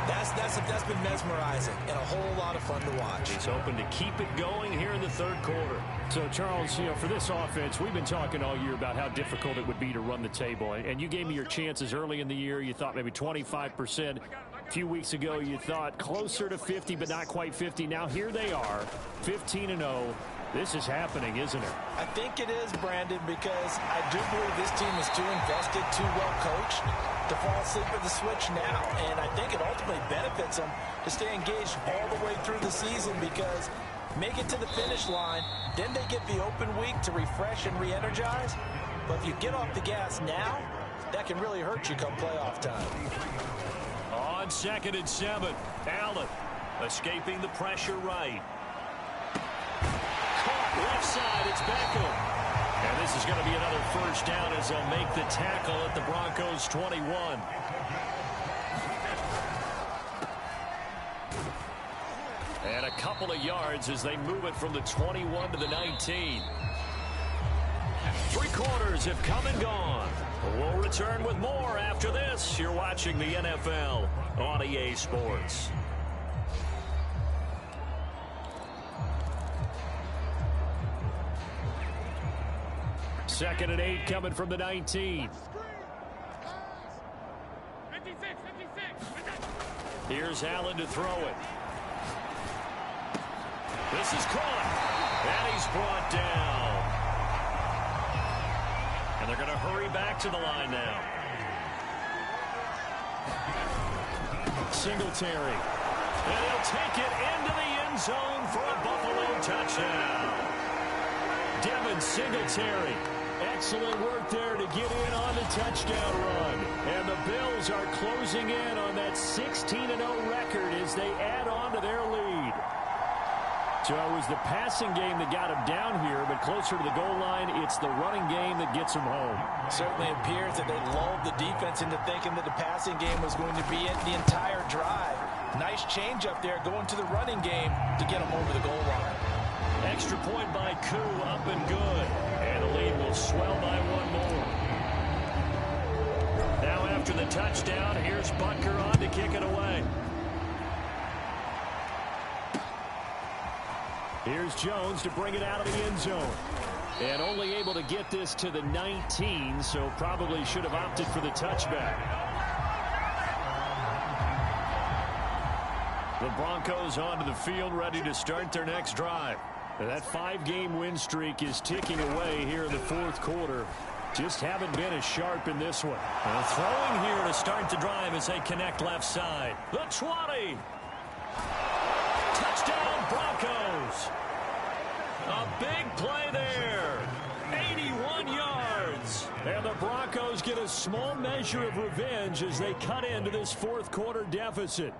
That's been mesmerizing and a whole lot of fun to watch. He's hoping to keep it going here in the 3rd quarter. So, Charles, for this offense, we've been talking all year about how difficult it would be to run the table. And you gave me your chances early in the year. You thought maybe 25%. A few weeks ago, you thought closer to 50, but not quite 50. Now, here they are, 15-0. This is happening, isn't it? I think it is, Brandon, because I do believe this team is too invested, too well coached to fall asleep at the switch now. And I think it ultimately benefits them to stay engaged all the way through the season because make it to the finish line, then they get the open week to refresh and re-energize. But if you get off the gas now, that can really hurt you come playoff time. On 2nd and 7, Allen escaping the pressure right. Caught left side, it's Beckham. And this is going to be another first down as they'll make the tackle at the Broncos 21. And a couple of yards as they move it from the 21 to the 19. 3 quarters have come and gone. We'll return with more after this. You're watching the NFL on EA Sports. Second and 8 coming from the 19. Here's Allen to throw it. This is caught. And he's brought down. And they're going to hurry back to the line now. Singletary. And he'll take it into the end zone for a Buffalo touchdown. Devin Singletary. Excellent work there to get in on the touchdown run. And the Bills are closing in on that 16-0 record as they add on to their lead. So it was the passing game that got him down here, but closer to the goal line, it's the running game that gets him home. Certainly appears that they lulled the defense into thinking that the passing game was going to be it the entire drive. Nice change up there going to the running game to get him over the goal line. Extra point by Koo, up and good. And the lead will swell by 1 more. Now after the touchdown, here's Butker on to kick it away. Here's Jones to bring it out of the end zone. And only able to get this to the 19, so probably should have opted for the touchback. The Broncos onto the field, ready to start their next drive. That 5-game win streak is ticking away here in the 4th quarter. Just haven't been as sharp in this one. Throwing here to start the drive as they connect left side. The 20. Touchdown Broncos. A big play there. 81 yards. And the Broncos get a small measure of revenge as they cut into this 4th quarter deficit.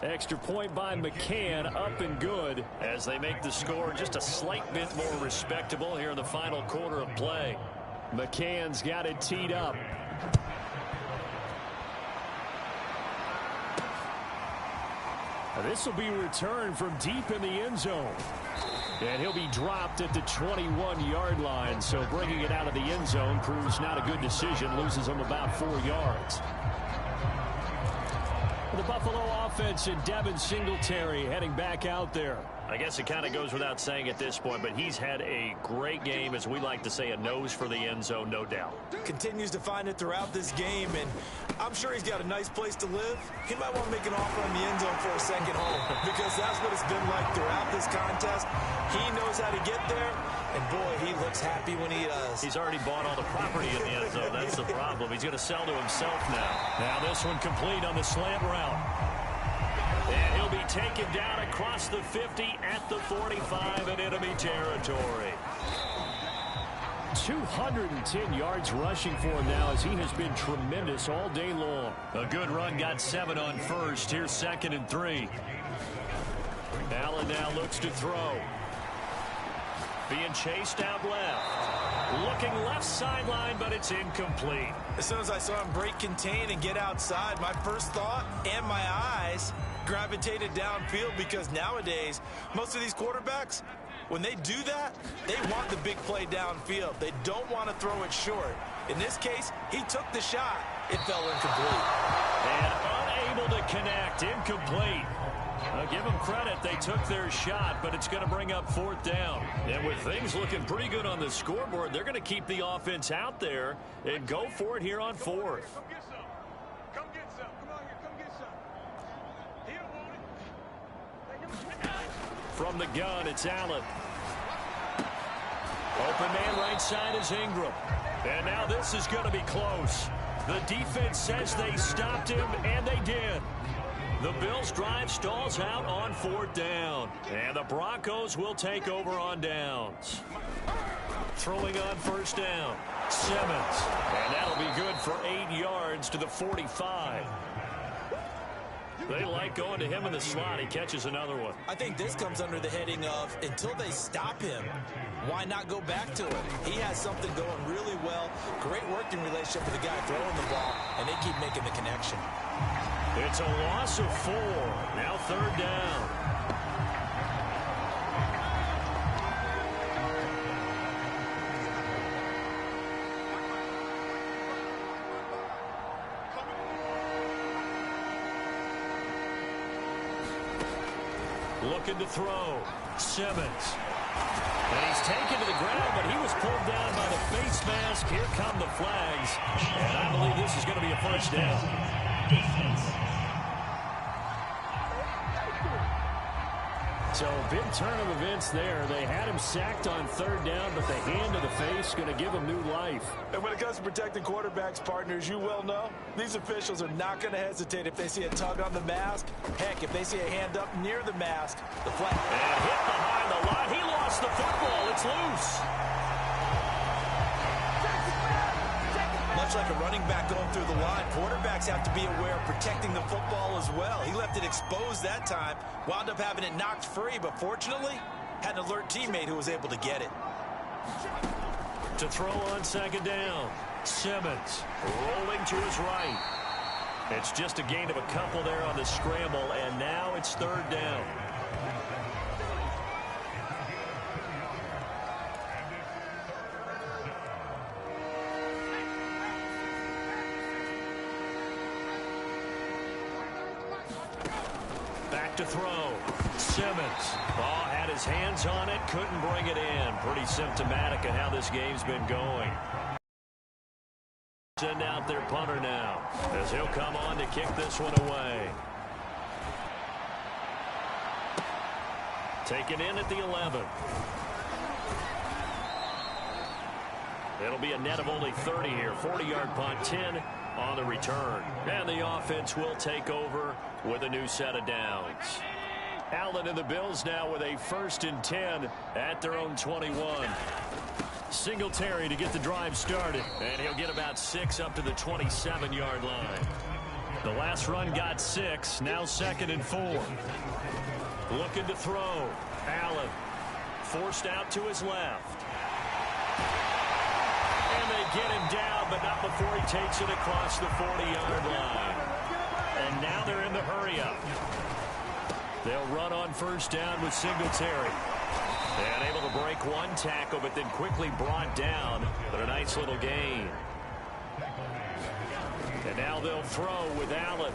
Extra point by McCann, up and good. As they make the score just a slight bit more respectable here in the final quarter of play. McCann's got it teed up. This will be returned from deep in the end zone. And he'll be dropped at the 21-yard line. So bringing it out of the end zone proves not a good decision. Loses him about 4 yards. The Buffalo offense and Devin Singletary heading back out there. I guess it kind of goes without saying at this point, but he's had a great game, as we like to say, a nose for the end zone, no doubt. Continues to find it throughout this game, and I'm sure he's got a nice place to live. He might want to make an offer on the end zone for a second home, because that's what it's been like throughout this contest. He knows how to get there, and boy, he looks happy when he does. He's already bought all the property in the end zone. That's the problem. He's going to sell to himself now. Now this one complete on the slant route. And he'll be taken down across the 50 at the 45 in enemy territory. 210 yards rushing for him now as he has been tremendous all day long. A good run, got 7 on first. Here's 2nd and 3. Allen now looks to throw. Being chased out left. Looking left sideline, but it's incomplete. As soon as I saw him break contain and get outside, my first thought and my eyes gravitated downfield, because nowadays, most of these quarterbacks, when they do that, they want the big play downfield. They don't want to throw it short. In this case, he took the shot. It fell incomplete. And unable to connect. Incomplete. Give them credit. They took their shot, but it's going to bring up 4th down. And with things looking pretty good on the scoreboard, they're going to keep the offense out there and go for it here on 4th. Come get some. Come get some. Come on here. Come get some. He'll want it. From the gun, it's Allen. Open man right side is Ingram. And now this is going to be close. The defense says they stopped him, and they did. The Bills' drive stalls out on 4th down. And the Broncos will take over on downs. Throwing on 1st down, Simmons. And that'll be good for 8 yards to the 45. They like going to him in the slot. He catches another one. I think this comes under the heading of until they stop him, why not go back to it? He has something going really well. Great working relationship with the guy throwing the ball, and they keep making the connection. It's a loss of 4. Now 3rd down. Looking to throw. Simmons. And he's taken to the ground, but he was pulled down by the face mask. Here come the flags. And I believe this is going to be a 1st down. So, big turn of events there. They had him sacked on 3rd down, but the hand to the face going to give him new life. And when it comes to protecting quarterbacks, partners, you well know, these officials are not going to hesitate if they see a tug on the mask. Heck, if they see a hand up near the mask, the flag. And hit behind the line. He lost the football. It's loose. Much like a running back going through the line, quarterbacks have to be aware of protecting the football as well. He left it exposed that time, wound up having it knocked free, but fortunately, had an alert teammate who was able to get it. To throw on 2nd down, Simmons rolling to his right. It's just a gain of a couple there on the scramble, and now it's 3rd down. Back to throw. Simmons. Ball had his hands on it, couldn't bring it in. Pretty symptomatic of how this game's been going. Send out their punter now as he'll come on to kick this one away. Taken in at the 11. It'll be a net of only 30 here. 40-yard punt, 10 on the return. And the offense will take over with a new set of downs. Allen and the Bills now with a 1st and 10 at their own 21. Singletary to get the drive started. And he'll get about 6 up to the 27-yard line. The last run got 6. Now 2nd and 4. Looking to throw. Allen forced out to his left. And they get him down, but not before he takes it across the 40-yard line. And now they're in the hurry-up. They'll run on 1st down with Singletary. And able to break one tackle, but then quickly brought down. But a nice little gain. And now they'll throw with Allen.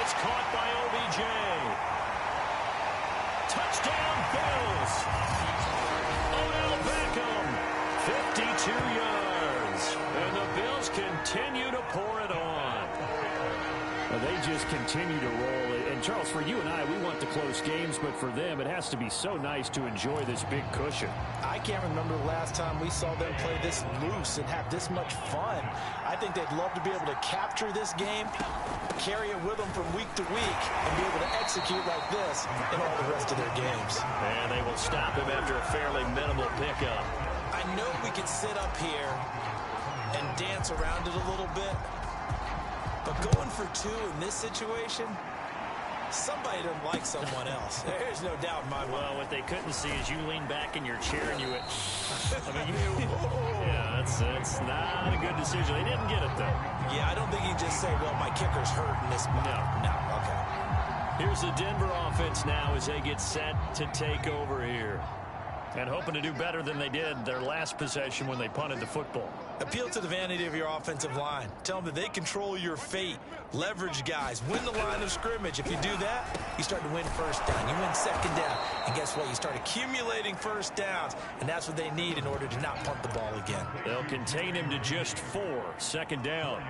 It's caught by OBJ. Touchdown, Bills. Odell Beckham, 52 yards. And the Bills continue to pour it on. Well, they just continue to roll it. And, Charles, for you and I, we want the close games, but for them, it has to be so nice to enjoy this big cushion. I can't remember the last time we saw them play this loose and have this much fun. I think they'd love to be able to capture this game, carry it with them from week to week, and be able to execute like this in all the rest of their games. And they will stop him after a fairly minimal pickup. I know we could sit up here and dance around it a little bit, but going for 2 in this situation, somebody doesn't like someone else. There's no doubt in my mind. Well, what they couldn't see is you lean back in your chair and you went, yeah, that's not a good decision. They didn't get it, though. Yeah, I don't think you just say, well, my kicker's hurt in this. No, okay. Here's the Denver offense now as they get set to take over here. And hoping to do better than they did their last possession when they punted the football. Appeal to the vanity of your offensive line. Tell them that they control your fate. Leverage guys. Win the line of scrimmage. If you do that, you start to win 1st down. You win 2nd down. And guess what? You start accumulating 1st downs. And that's what they need in order to not punt the ball again. They'll contain him to just 4. 2nd down.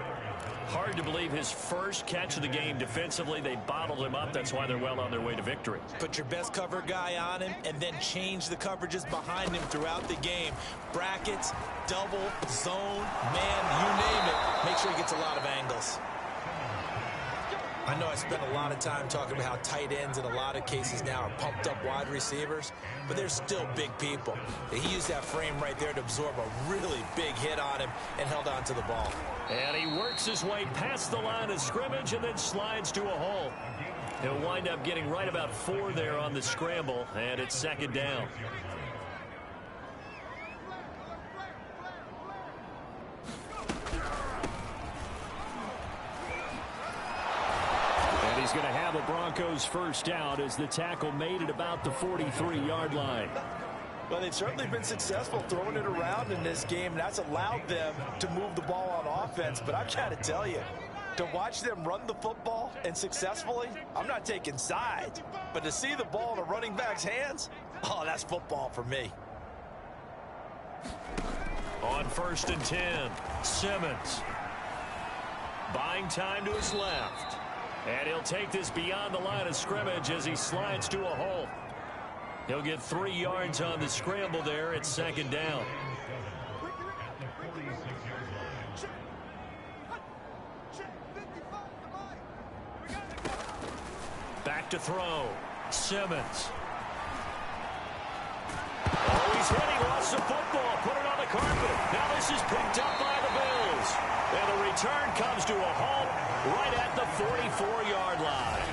Hard to believe his first catch of the game defensively. They bottled him up. That's why they're well on their way to victory. Put your best cover guy on him and then change the coverages behind him throughout the game. Brackets, double, zone, man, you name it. Make sure he gets a lot of angles. I know I spent a lot of time talking about how tight ends in a lot of cases now are pumped up wide receivers, but they're still big people. He used that frame right there to absorb a really big hit on him and held on to the ball. And he works his way past the line of scrimmage and then slides to a hole. He'll wind up getting right about 4 there on the scramble, and it's second down. He's going to have a Broncos first down as the tackle made it about the 43-yard line. Well, they've certainly been successful throwing it around in this game. That's allowed them to move the ball on offense. But I've got to tell you, to watch them run the football and successfully, I'm not taking sides. But to see the ball in a running back's hands, oh, that's football for me. On 1st and 10, Simmons. Buying time to his left. And he'll take this beyond the line of scrimmage as he slides to a hole. He'll get 3 yards on the scramble there. It's second down. Back to throw. Simmons. Oh, he's hit. He lost the football. Put it on the carpet. Now this is picked up by the Bills. And the return comes to a halt right at the 44-yard line.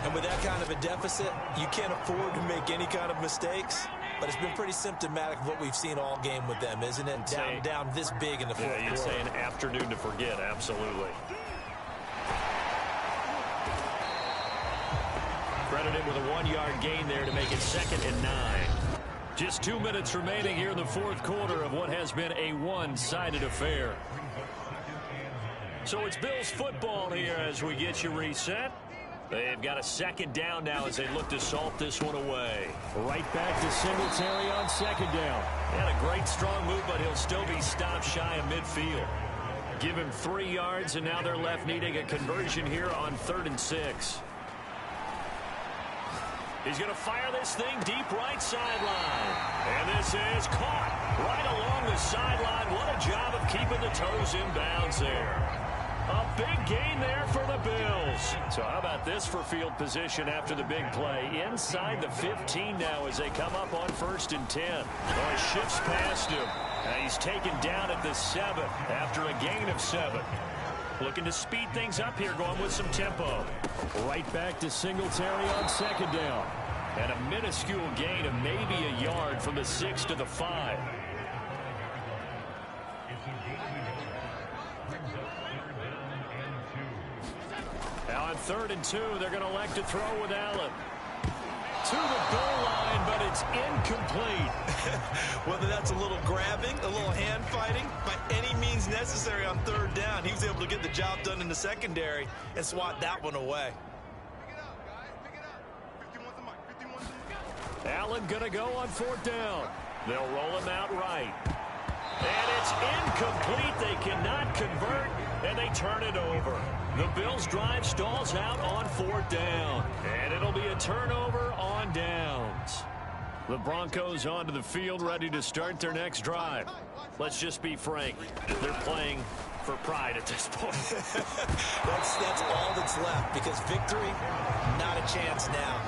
And with that kind of a deficit, you can't afford to make any kind of mistakes. But it's been pretty symptomatic of what we've seen all game with them, isn't it? Down this big in the fourth quarter. You'd say an afternoon to forget, absolutely. Credited with a 1-yard gain there to make it 2nd and 9. Just 2 minutes remaining here in the fourth quarter of what has been a one-sided affair. So it's Bills football here as we get you reset. They've got a second down now as they look to salt this one away. Right back to Singletary on second down. Had a great strong move, but he'll still be stopped shy of midfield. Give him 3 yards, and now they're left needing a conversion here on 3rd and 6. He's going to fire this thing deep right sideline. And this is caught right along the sideline. What a job of keeping the toes in bounds there. A big gain there for the Bills. So how about this for field position after the big play? Inside the 15 now as they come up on 1st and 10. Oh, he shifts past him. And he's taken down at the 7 after a gain of 7. Looking to speed things up here, going with some tempo. Right back to Singletary on second down. And a minuscule gain of maybe a yard from the 6 to the 5. Now on 3rd and 2, they're going to elect to throw with Allen. To the goal line, but it's incomplete. Whether that's a little grabbing, a little hand fighting, by any means necessary on 3rd down, he was able to get the job done in the secondary and swat that one away. Allen going to go on 4th down. They'll roll him out right. And it's incomplete. They cannot convert, and they turn it over. The Bills drive stalls out on 4th down. And it'll be a turnover on downs. The Broncos onto the field, ready to start their next drive. Let's just be frank. They're playing for pride at this point. That's all that's left, because victory, not a chance now.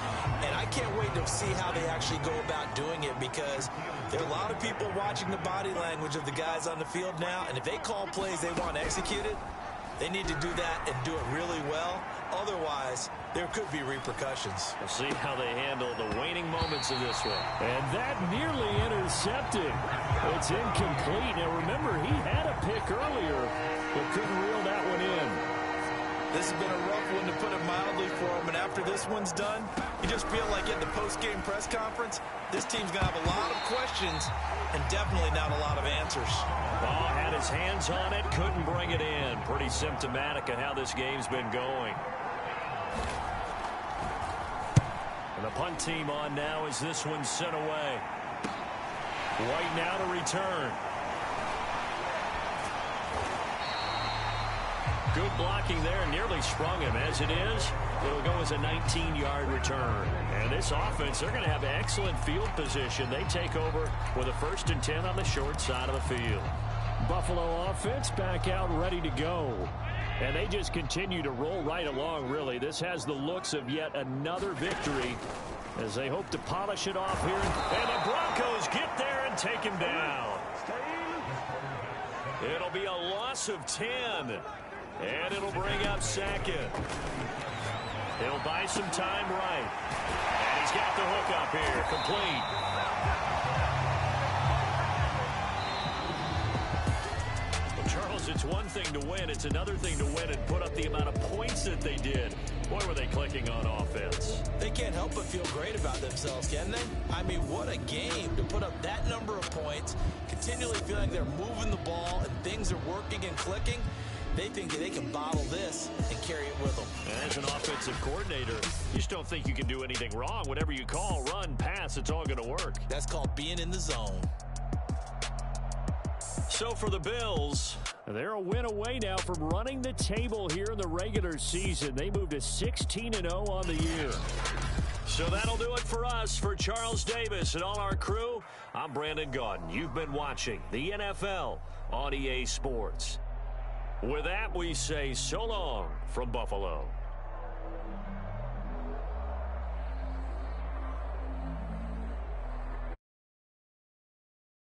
And I can't wait to see how they actually go about doing it, because there are a lot of people watching the body language of the guys on the field now, and if they call plays they want executed, they need to do that and do it really well. Otherwise, there could be repercussions. We'll see how they handle the waning moments of this one. And that nearly intercepted. It's incomplete. Now remember, he had a pick earlier, but couldn't reel that one in. This has been a rough one, to put it mildly, for him. And after this one's done, you just feel like at the post-game press conference, this team's going to have a lot of questions and definitely not a lot of answers. Oh, had his hands on it, couldn't bring it in. Pretty symptomatic of how this game's been going. And the punt team on now as this one's sent away. White now to return. Good blocking there, nearly sprung him. As it is, it'll go as a 19-yard return. And this offense, they're going to have excellent field position. They take over with a 1st and 10 on the short side of the field. Buffalo offense back out ready to go. And they just continue to roll right along, really. This has the looks of yet another victory as they hope to polish it off here. And the Broncos get there and take him down. It'll be a loss of 10. And it'll bring up 2nd. He'll buy some time right. And he's got the hook up here. Complete. Well, Charles, it's one thing to win. It's another thing to win and put up the amount of points that they did. Boy, were they clicking on offense. They can't help but feel great about themselves, can they? I mean, what a game to put up that number of points, continually feeling like they're moving the ball and things are working and clicking. They think they can bottle this and carry it with them. As an offensive coordinator, you just don't think you can do anything wrong. Whatever you call, run, pass, it's all going to work. That's called being in the zone. So for the Bills, they're a win away now from running the table here in the regular season. They moved to 16-0 on the year. So that'll do it for us. For Charles Davis and all our crew, I'm Brandon Gaudin. You've been watching the NFL on EA Sports. With that, we say so long from Buffalo.